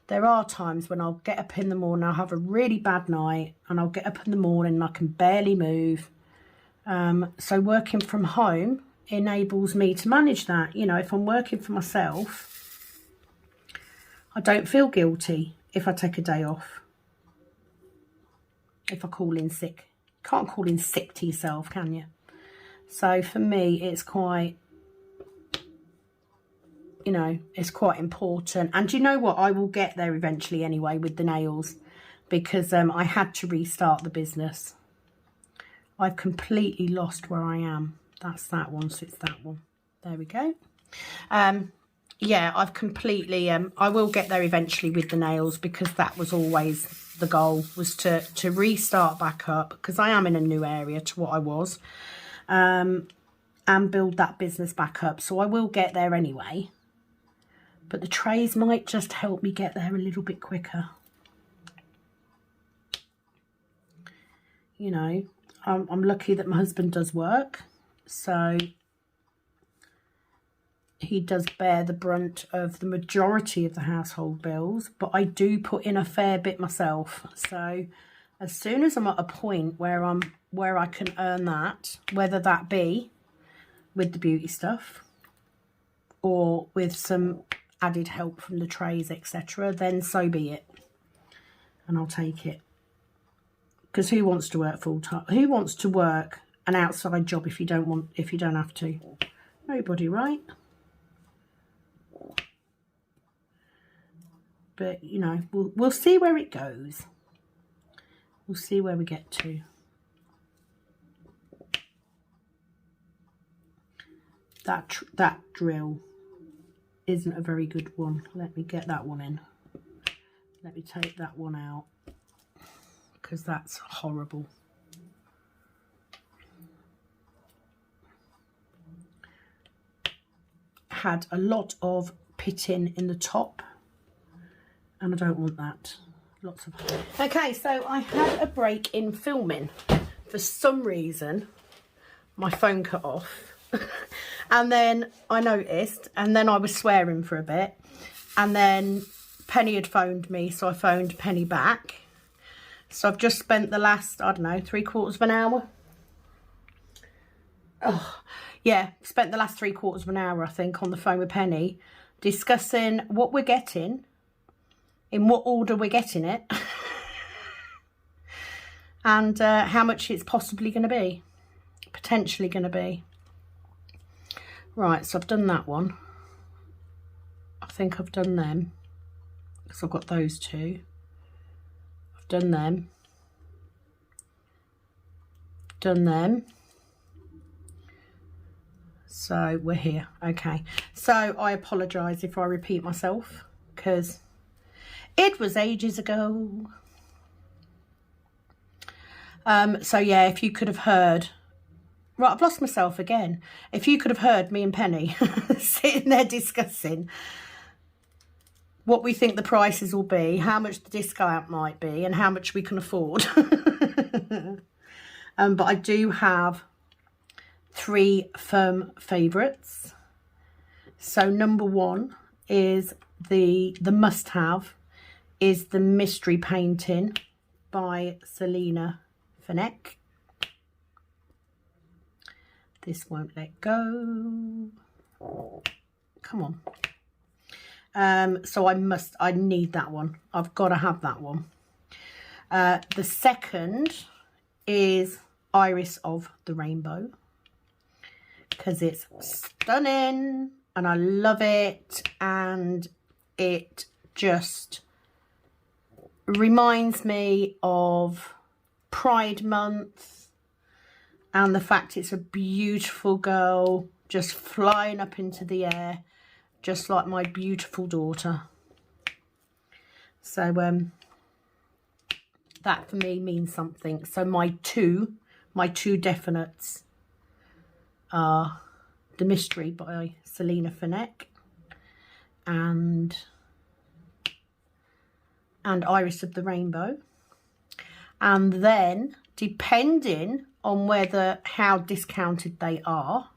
there are times when I'll get up in the morning, I'll have a really bad night, and I'll get up in the morning and I can barely move. So working from home enables me to manage that. You know, if I'm working for myself, I don't feel guilty if I take a day off. If I call in sick. Can't call in sick to yourself, can you? So for me, it's quite, you know, it's quite important. And you know what? I will get there eventually anyway with the nails, because I had to restart the business. I've completely lost where I am. That's that one, so it's that one. There we go. Yeah, I've completely, I will get there eventually with the nails, because that was always the goal, was to restart back up, because I am in a new area to what I was, and build that business back up. So I will get there anyway, but the trays might just help me get there a little bit quicker. You know, I'm lucky that my husband does work, so he does bear the brunt of the majority of the household bills, but I do put in a fair bit myself. So as soon as I'm at a point where I can earn that, whether that be with the beauty stuff or with some added help from the trays, etc., then so be it, and I'll take it. Because who wants to work full time? Who wants to work an outside job if you don't have to? Nobody, right? But, you know, we'll see where it goes. We'll see where we get to. That drill isn't a very good one. Let me get that one in. Let me take that one out, because that's horrible. Had a lot of pitting in the top, and I don't want that. Lots of... Okay, so I had a break in filming. For some reason, my phone cut off. And then I noticed, and then I was swearing for a bit. And then Penny had phoned me, so I phoned Penny back. So I've just spent the last, I don't know, 3/4 of an hour. Oh, yeah, spent the last 3/4 of an hour, I think, on the phone with Penny, discussing what we're getting, in what order we're getting it, and how much it's possibly going to be, potentially going to be. Right, so I've done that one. I think I've done them, because I've got those two. I've done them. Done them. So we're here. Okay, so I apologise if I repeat myself, because it was ages ago. So yeah, if you could have heard, right, I've lost myself again. If you could have heard me and Penny sitting there discussing what we think the prices will be, how much the discount might be, and how much we can afford. But I do have 3 firm favourites. So number 1 is the must-have is the Mystery Painting by Selena Finneck. This won't let go. Come on. So I need that one. I've got to have that one. The second is Iris of the Rainbow, because it's stunning and I love it, and it just reminds me of Pride Month and the fact it's a beautiful girl just flying up into the air, just like my beautiful daughter. So that for me means something. So my two definites are The Mystery by Selena Finneck and Iris of the Rainbow. And then, depending on how discounted they are,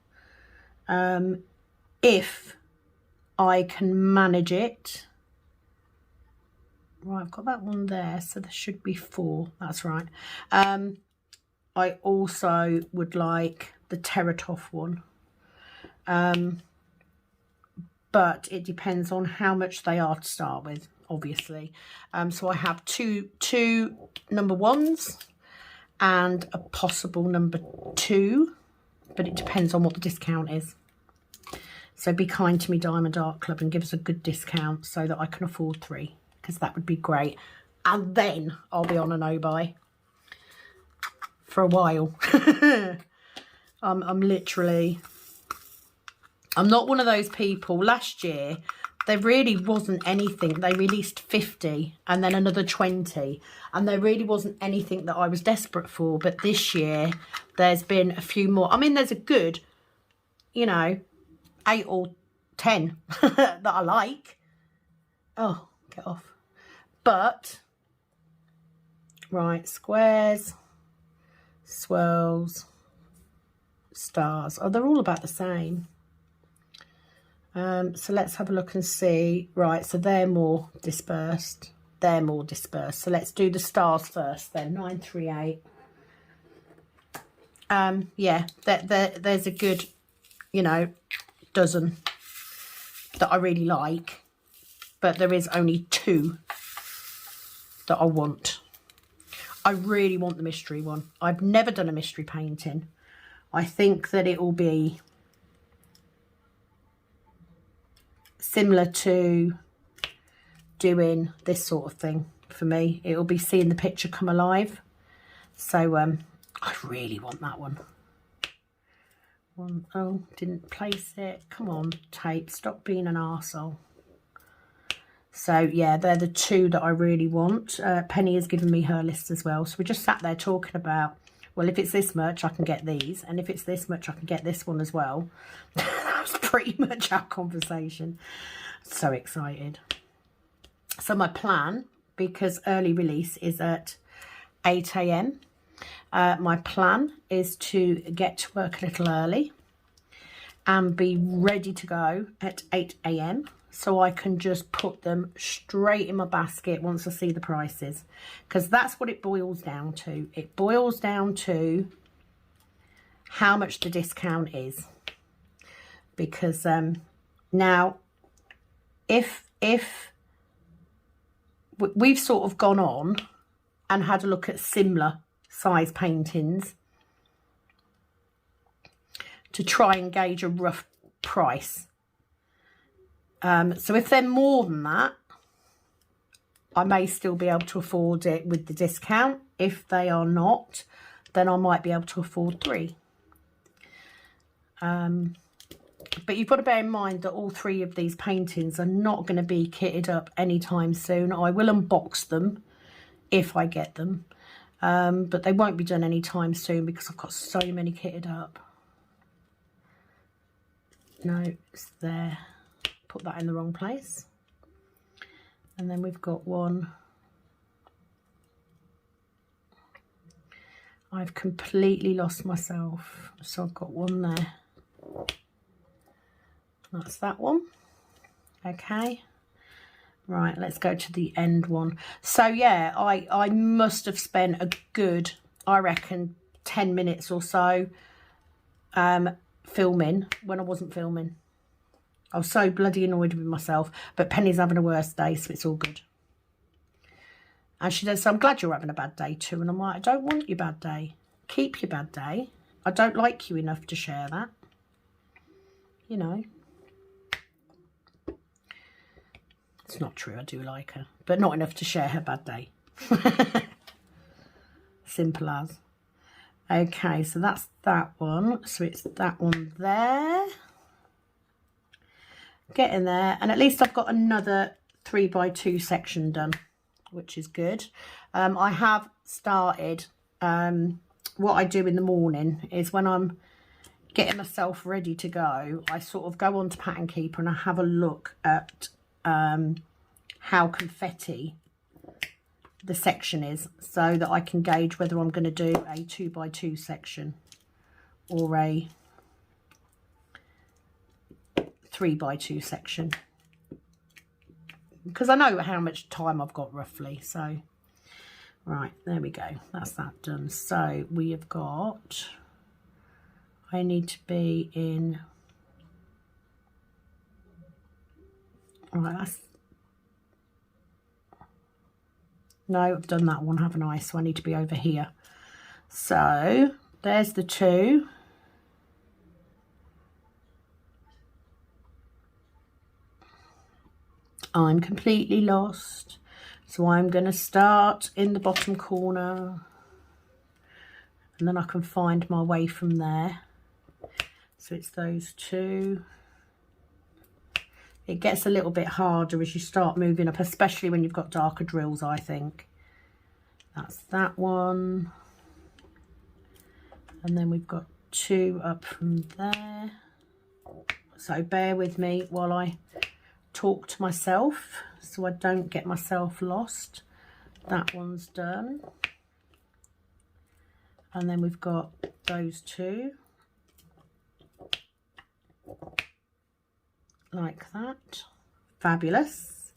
if I can manage it. Right, I've got that one there, so there should be 4. That's right. I also would like the Teratoff one. But it depends on how much they are to start with, obviously. So I have two number 1s and a possible number 2, but it depends on what the discount is. So be kind to me, Diamond Art Club, and give us a good discount so that I can afford 3, because that would be great. And then I'll be on a no-buy for a while. I'm not one of those people. Last year, there really wasn't anything. They released 50 and then another 20. And there really wasn't anything that I was desperate for. But this year, there's been a few more. I mean, there's a good, 8 or 10 that I like. Oh, get off. But, right, squares, swirls, stars. Oh, they're all about the same. So let's have a look and see. Right, so they're more dispersed. They're more dispersed. So let's do the stars first then. 9, 3, 8. Yeah, there's a good, dozen that I really like. But there is only 2 that I want. I really want the mystery one. I've never done a mystery painting. I think that it will be similar to doing this sort of thing for me. It will be seeing the picture come alive. So I really want that one. Oh, didn't place it. Come on, tape. Stop being an arsehole. So, yeah, they're the 2 that I really want. Penny has given me her list as well. So we just sat there talking about, well, if it's this much, I can get these. And if it's this much, I can get this one as well. That was pretty much our conversation. So excited. So my plan, because early release is at 8 AM, my plan is to get to work a little early and be ready to go at 8 AM. So I can just put them straight in my basket once I see the prices. Because that's what it boils down to. It boils down to how much the discount is. Because now, if we've sort of gone on and had a look at similar size paintings to try and gauge a rough price. So if they're more than that, I may still be able to afford it with the discount. If they are not, then I might be able to afford 3. But you've got to bear in mind that all 3 of these paintings are not going to be kitted up anytime soon. I will unbox them if I get them. But they won't be done anytime soon because I've got so many kitted up. No, it's there. Put that in the wrong place. And then we've got one. I've completely lost myself. So I've got one there. That's that one. Okay. Right, let's go to the end one. So yeah, I must have spent a good, I reckon, 10 minutes or so filming when I wasn't filming. I was so bloody annoyed with myself, but Penny's having a worse day, so it's all good. And she says, so I'm glad you're having a bad day too. And I'm like, I don't want your bad day. Keep your bad day. I don't like you enough to share that. You know. It's not true, I do like her. But not enough to share her bad day. Simple as. Okay, so that's that one. So it's that one there. Getting there. And at least I've got another 3x2 section done. which is good. I have started, what I do in the morning is when I'm getting myself ready to go, I sort of go on to Pattern Keeper and I have a look at how confetti the section is, so that I can gauge whether I'm going to do a 2x2 section or a 3x2 section, because I know how much time I've got roughly. So right, there we go, that's that done. So we have got, I need to be in, right, that's, no, I've done that one, haven't I? So I need to be over here. So there's the 2. I'm completely lost. So I'm going to start in the bottom corner and then I can find my way from there. So it's those 2. It gets a little bit harder as you start moving up, especially when you've got darker drills, I think. That's that one. And then we've got 2 up from there. So bear with me while I talk to myself so I don't get myself lost. That one's done. And then we've got those 2. Like that. Fabulous.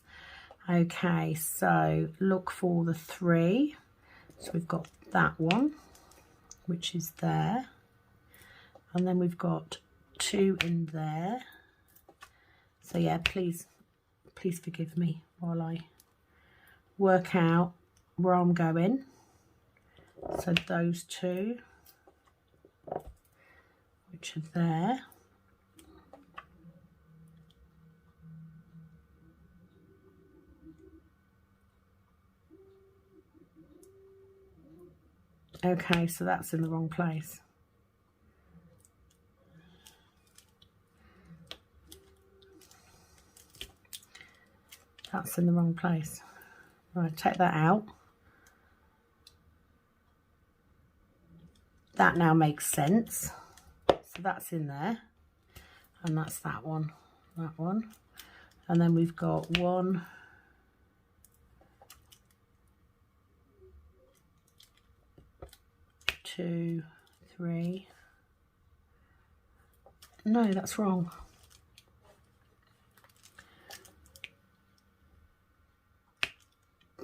Okay, so look for the 3. So we've got that one, which is there, and then we've got 2 in there. So yeah, please forgive me while I work out where I'm going. So those 2, which are there. Okay, so that's in the wrong place. That's in the wrong place. Right, take that out. That now makes sense. So that's in there. And that's that one. And then we've got 1, 2, 3. No, that's wrong.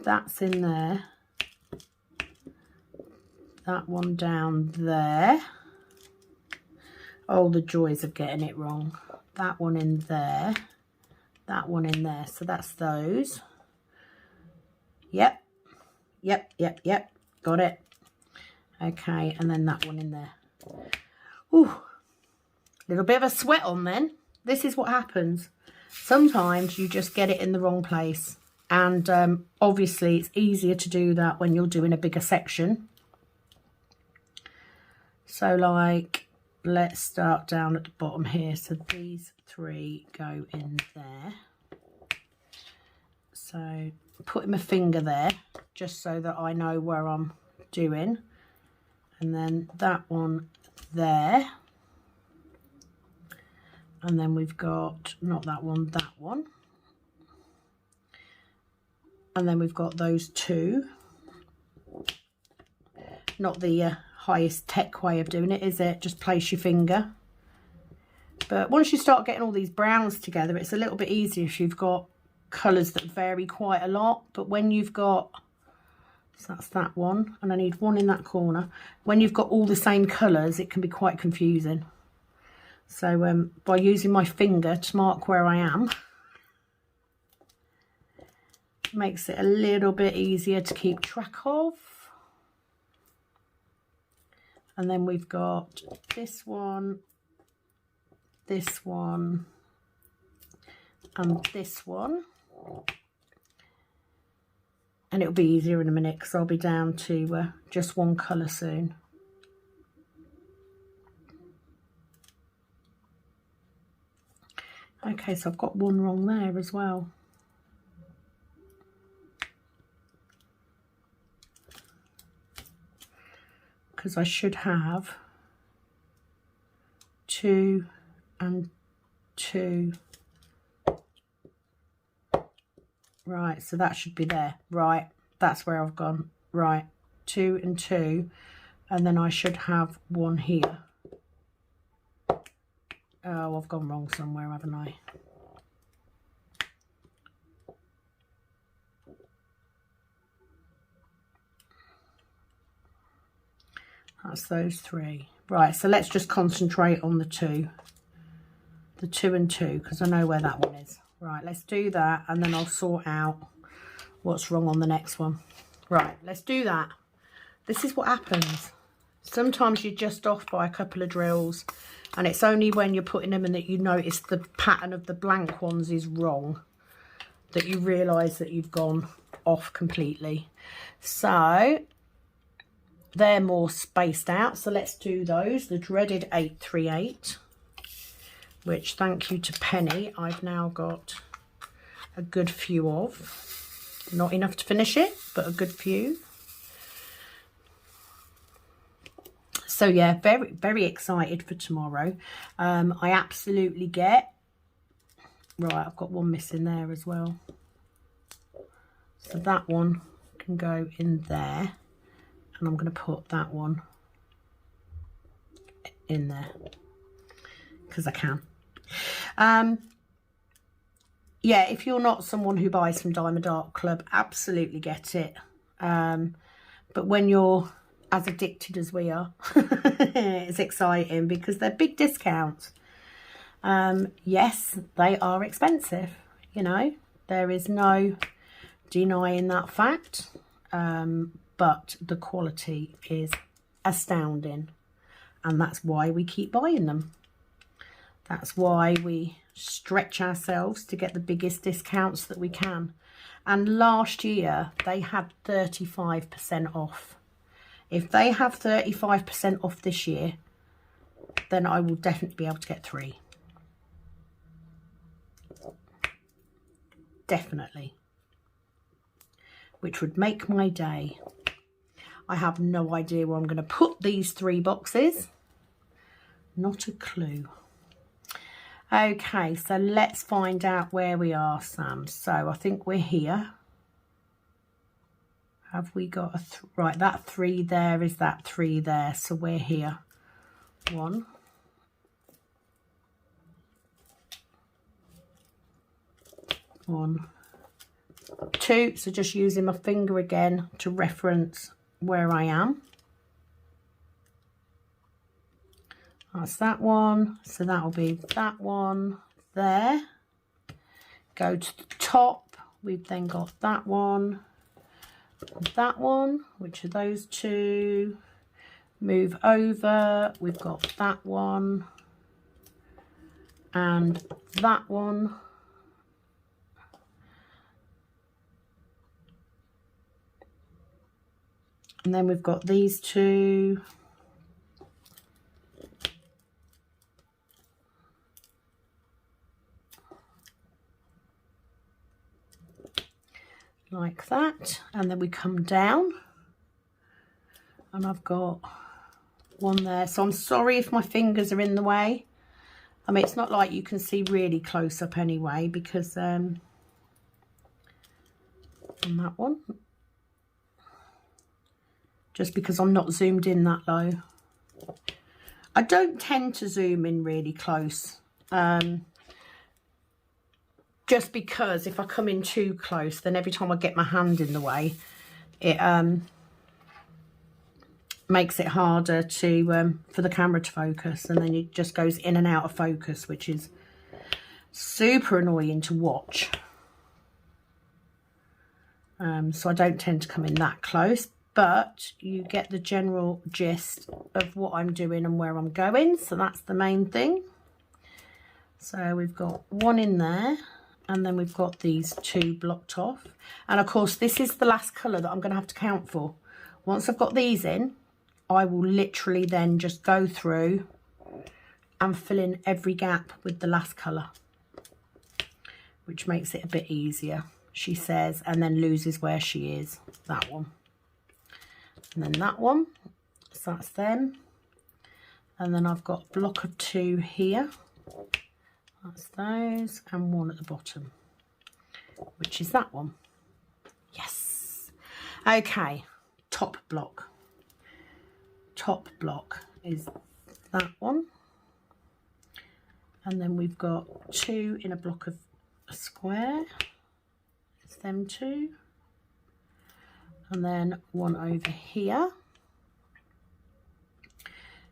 That's in there. That one down there. Oh, the joys of getting it wrong. That one in there. That one in there. So that's those. Yep. Got it. Okay, and then that one in there. Ooh, little bit of a sweat on then. This is what happens. Sometimes you just get it in the wrong place. And obviously it's easier to do that when you're doing a bigger section. So like, let's start down at the bottom here. So these 3 go in there. So putting my finger there just so that I know where I'm doing. And then that one there. And then we've got, not that one, that one. And then we've got those 2. Not the highest tech way of doing it, is it? Just place your finger. But once you start getting all these browns together, it's a little bit easier if you've got colours that vary quite a lot. But when you've got, so that's that one, and I need 1 in that corner. When you've got all the same colours, it can be quite confusing. So by using my finger to mark where I am, makes it a little bit easier to keep track of. And then we've got this one, and this one. And it'll be easier in a minute because I'll be down to just one colour soon. Okay, so I've got one wrong there as well. because I should have 2 and 2. Right, so that should be there. Right, that's where I've gone. Right, 2 and 2, and then I should have 1 here. Oh, I've gone wrong somewhere, haven't I? That's those 3. Right, so let's just concentrate on the 2. The 2 and 2, because I know where that one is. Right, let's do that, and then I'll sort out what's wrong on the next one. Right, let's do that. This is what happens. Sometimes you're just off by a couple of drills, and it's only when you're putting them in that you notice the pattern of the blank ones is wrong, that you realise that you've gone off completely. So they're more spaced out, so let's do those. The dreaded 838, which, thank you to Penny, I've now got a good few of. Not enough to finish it, but a good few. So yeah, very, very excited for tomorrow. I absolutely get... Right, I've got one missing there as well. So that one can go in there. And I'm going to put that one in there. Because I can. Yeah, if you're not someone who buys from Diamond Art Club, absolutely get it. But when you're as addicted as we are, it's exciting because they're big discounts. Yes, they are expensive, you know, there is no denying that fact, but the quality is astounding, and that's why we keep buying them. That's why we stretch ourselves to get the biggest discounts that we can. And last year they had 35% off. If they have 35% off this year, then I will definitely be able to get 3. Definitely. Which would make my day. I have no idea where I'm going to put these 3 boxes. Not a clue. Okay, so let's find out where we are, Sam. So I think we're here. Have we got a... Right, that 3 there is that 3 there. So we're here. 1. 1, 2. So just using my finger again to reference where I am. That's that one. So that will be that one there. Go to the top. We've then got that one, which are those 2. Move over. We've got that one and that one. And then we've got these 2. Like that. And then we come down. And I've got one there. So I'm sorry if my fingers are in the way. I mean, it's not like you can see really close up anyway, because on that one. Just because I'm not zoomed in that low. I don't tend to zoom in really close. Just because if I come in too close, then every time I get my hand in the way, it makes it harder to for the camera to focus, and then it just goes in and out of focus, which is super annoying to watch. So I don't tend to come in that close. But you get the general gist of what I'm doing and where I'm going. So that's the main thing. So we've got 1 in there. And then we've got these 2 blocked off. And of course, this is the last colour that I'm going to have to count for. Once I've got these in, I will literally then just go through and fill in every gap with the last colour. Which makes it a bit easier, she says, and then loses where she is. That one. And then that one. that's them. And then I've got a block of 2 here. That's those, and 1 at the bottom, which is that one. Yes. Okay, top block. Top block is that one. And then we've got 2 in a block of a square. It's them 2. And then 1 over here.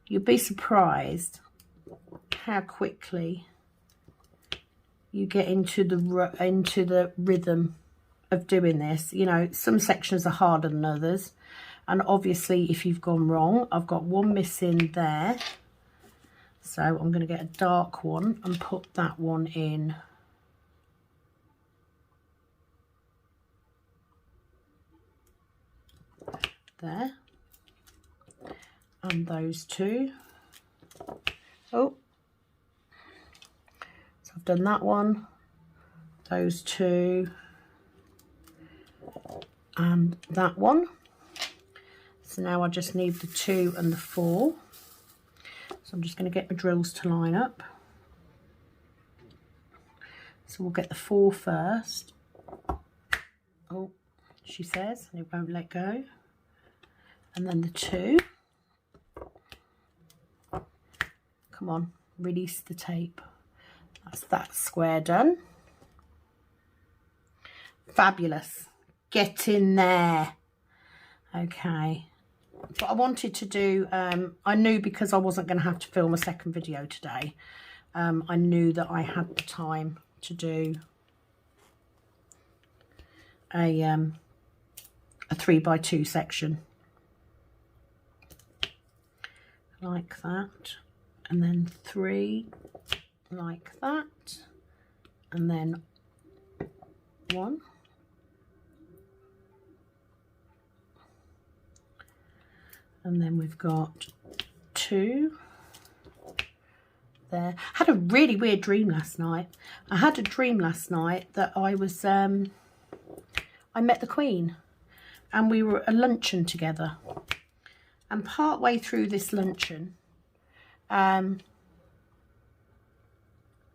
You'll be surprised how quickly you get into the rhythm of doing this. You know, some sections are harder than others, and obviously if you've gone wrong, I've got 1 missing there, so I'm going to get a dark one and put that one in there, and those 2. Oh, so I've done that one, those 2, and that one. So now I just need the 2 and the 4. So I'm just going to get my drills to line up. So we'll get the 4 first. Oh, she says, and it won't let go. And then the 2. Come on, release the tape. That's that square done. Fabulous. Get in there. Okay. But I wanted to do, I knew because I wasn't going to have to film a second video today, I knew that I had the time to do a 3x2 section. Like that. And then 3 like that. And then 1. And then we've got 2 there. I had a really weird dream last night. I had a dream last night that I was, I met the Queen and we were at a luncheon together. And part way through this luncheon,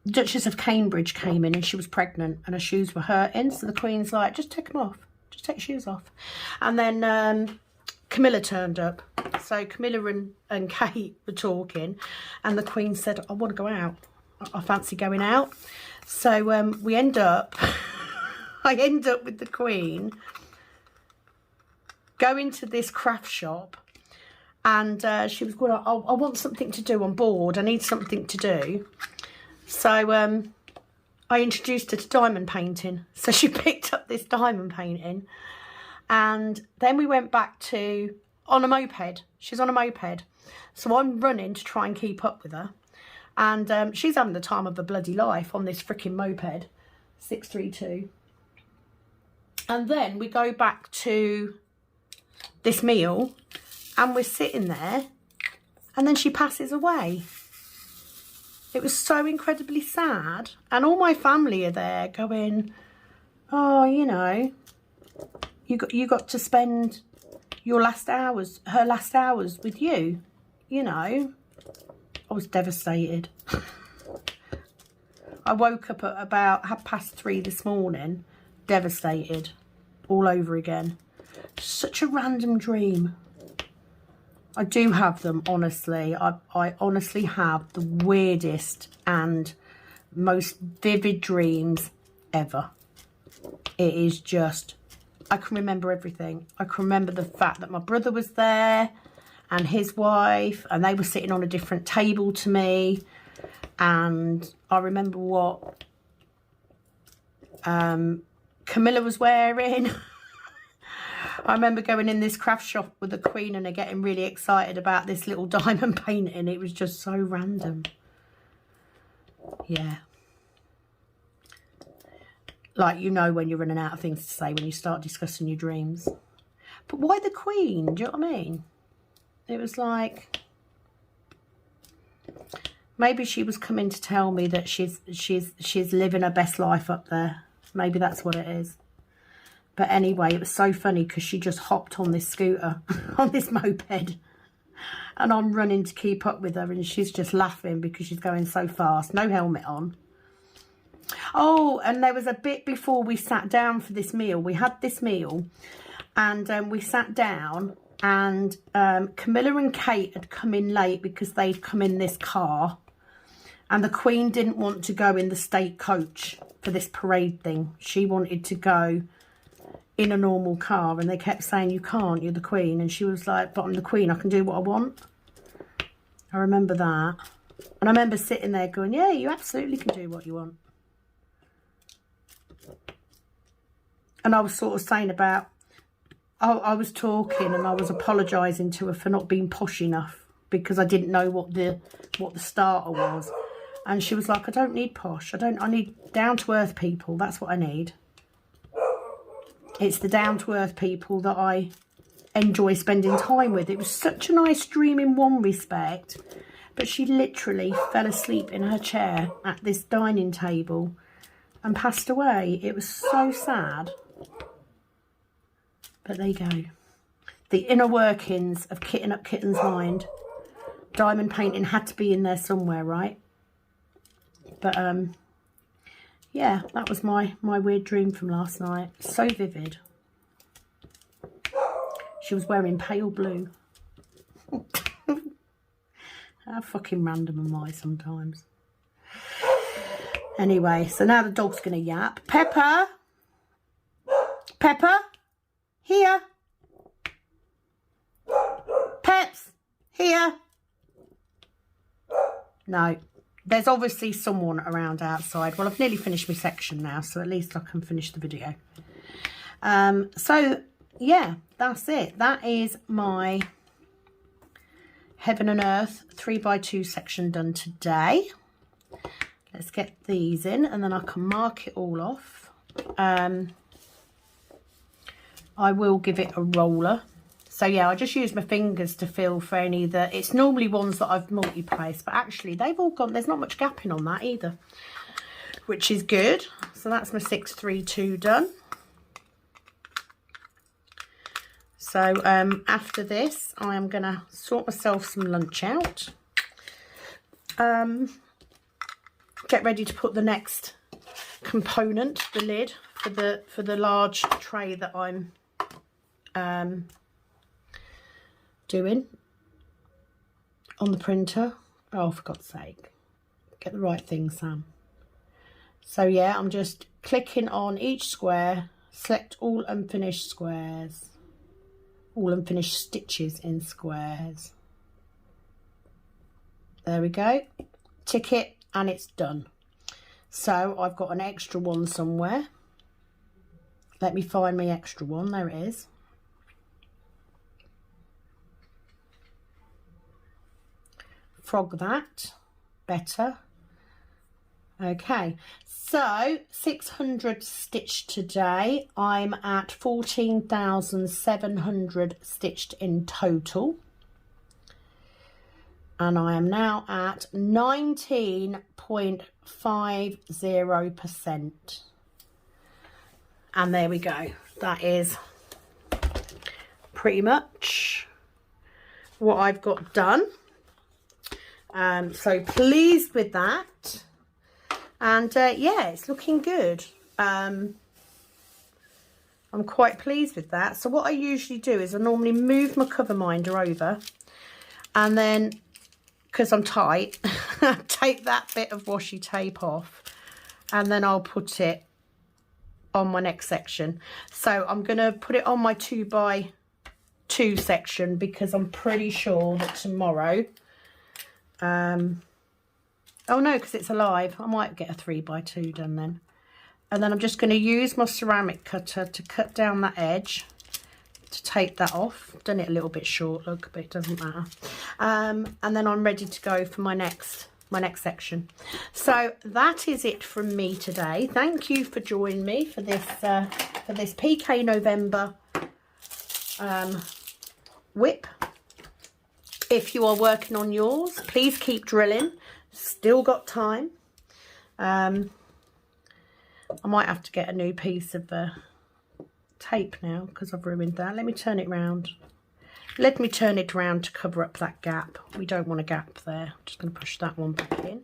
Duchess of Cambridge came in and she was pregnant and her shoes were hurting. So the Queen's like, just take them off. Just take your shoes off. And then Camilla turned up. So Camilla and Kate were talking and the Queen said, I want to go out. I fancy going out. So we end up, I end up with the Queen going to this craft shop. And she was going, I want something to do on board. I need something to do. So I introduced her to diamond painting. So she picked up this diamond painting. And then we went back to, on a moped. She's on a moped. So I'm running to try and keep up with her. And she's having the time of her bloody life on this freaking moped. 632. And then we go back to this meal. And we're sitting there, and then she passes away. It was so incredibly sad. And all my family are there going, oh, you know, you got to spend your last hours, her last hours with you. You know, I was devastated. I woke up at about 3:30 this morning, devastated, all over again. Such a random dream. I do have them, honestly. I honestly have the weirdest and most vivid dreams ever. It is just, I can remember everything. I can remember the fact that my brother was there and his wife, and they were sitting on a different table to me. And I remember what Camilla was wearing. I remember going in this craft shop with the Queen and her getting really excited about this little diamond painting. It was just so random. Yeah. Like, you know when you're running out of things to say when you start discussing your dreams. But why the Queen? Do you know what I mean? It was like, maybe she was coming to tell me that she's living her best life up there. Maybe that's what it is. But anyway, it was so funny because she just hopped on this scooter, on this moped. And I'm running to keep up with her, and she's just laughing because she's going so fast. No helmet on. Oh, and there was a bit before we sat down for this meal. We had this meal, and we sat down, and Camilla and Kate had come in late because they'd come in this car, and the Queen didn't want to go in the state coach for this parade thing. She wanted to go in a normal car, and they kept saying, you can't, you're the Queen. And she was like, but I'm the Queen, I can do what I want. I remember that. And I remember sitting there going, yeah, you absolutely can do what you want. And I was sort of saying about, I was talking and I was apologising to her for not being posh enough because I didn't know what the starter was. And she was like, I don't need posh. I need down-to-earth people. That's what I need. It's the down-to-earth people that I enjoy spending time with. It was such a nice dream in one respect, but she literally fell asleep in her chair at this dining table and passed away. It was so sad. But there you go. The inner workings of Kitten Up Kitten's mind. Diamond painting had to be in there somewhere, right? But yeah, that was my weird dream from last night. So vivid. She was wearing pale blue. How fucking random am I sometimes? Anyway, so now the dog's going to yap. Pepper! Pepper! Here! Peps! Here! No. There's obviously someone around outside. Well, I've nearly finished my section now, so at least I can finish the video. So, yeah, that's it. That is my Heaven and Earth 3x2 section done today. Let's get these in, and then I can mark it all off. I will give it a roller. So yeah, I just use my fingers to feel for any that it's normally ones that I've multi-placed, but actually they've all gone, there's not much gapping on that either, which is good. So that's my 632 done. So after this, I am gonna sort myself some lunch out. Get ready to put the next component, the lid, for the large tray that I'm doing on the printer. Oh, for God's sake, get the right thing, Sam. So yeah, I'm just clicking on each square, select all unfinished squares, all unfinished stitches in squares. There we go, tick it, and it's done. So I've got an extra one somewhere. Let me find my extra one. There it is. Frog that. Better. Okay. So 600 stitched today. I'm at 14,700 stitched in total. And I am now at 19.50%. And there we go. That is pretty much what I've got done. So pleased with that. And yeah, it's looking good. I'm quite pleased with that. So what I usually do is I normally move my cover minder over, and then, because I'm tight, take that bit of washi tape off, and then I'll put it on my next section. So I'm going to put it on my 2x2 section because I'm pretty sure that tomorrow, oh no, because it's alive, I might get a 3x2 done then. And then I'm just going to use my ceramic cutter to cut down that edge to take that off. I've done it a little bit short, look, but it doesn't matter. And then I'm ready to go for my next section. So that is it from me today. Thank you for joining me for this PK November whip. If you are working on yours, please keep drilling. Still got time. I might have to get a new piece of tape now because I've ruined that. Let me turn it round. Let me turn it around to cover up that gap. We don't want a gap there. I'm just going to push that one back in.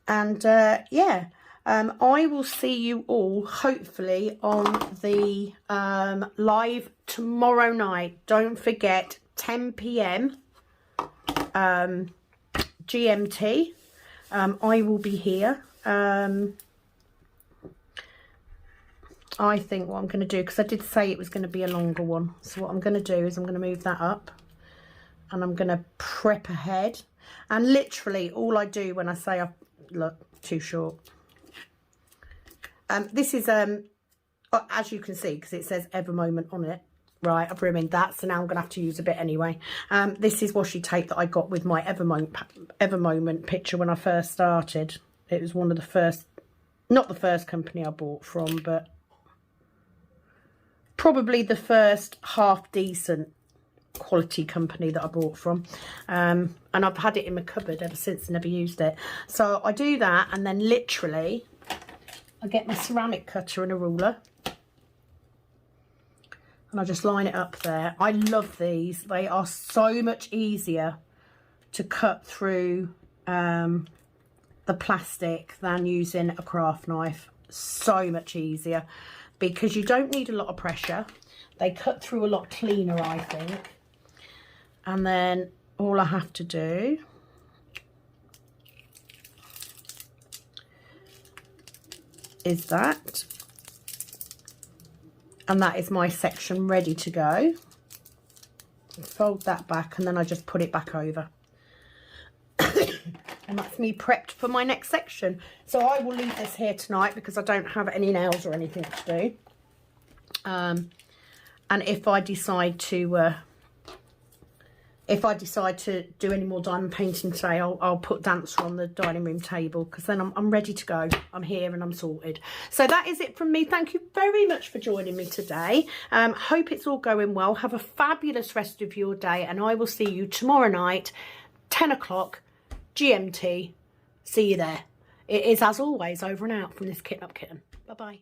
And yeah, I will see you all hopefully on the live tomorrow night. Don't forget, 10 p.m. GMT. I will be here. I think what I'm going to do, because I did say it was going to be a longer one. So what I'm going to do is I'm going to move that up. And I'm going to prep ahead. And literally all I do when I say, look, too short. This is, as you can see, because it says Ever Moment on it. Right, I've ruined that, so now I'm going to have to use a bit anyway. This is washi tape that I got with my Ever Moment picture when I first started. It was one of the first, not the first company I bought from, but probably the first half decent quality company that I bought from. And I've had it in my cupboard ever since, never used it. So I do that, and then literally I get my ceramic cutter and a ruler. And I just line it up there. I love these. They are so much easier to cut through the plastic than using a craft knife. So much easier, because you don't need a lot of pressure. They cut through a lot cleaner, I think. And then all I have to do is that. And that is my section ready to go. Fold that back, and then I just put it back over. And that's me prepped for my next section. So I will leave this here tonight because I don't have any nails or anything to do. And if I decide to do any more diamond painting today, I'll put Dancer on the dining room table, because then I'm ready to go. I'm here and I'm sorted. So that is it from me. Thank you very much for joining me today. Hope it's all going well. Have a fabulous rest of your day, and I will see you tomorrow night, 10 o'clock GMT. See you there. It is, as always, over and out from this Kitten Up Kitten. Bye-bye.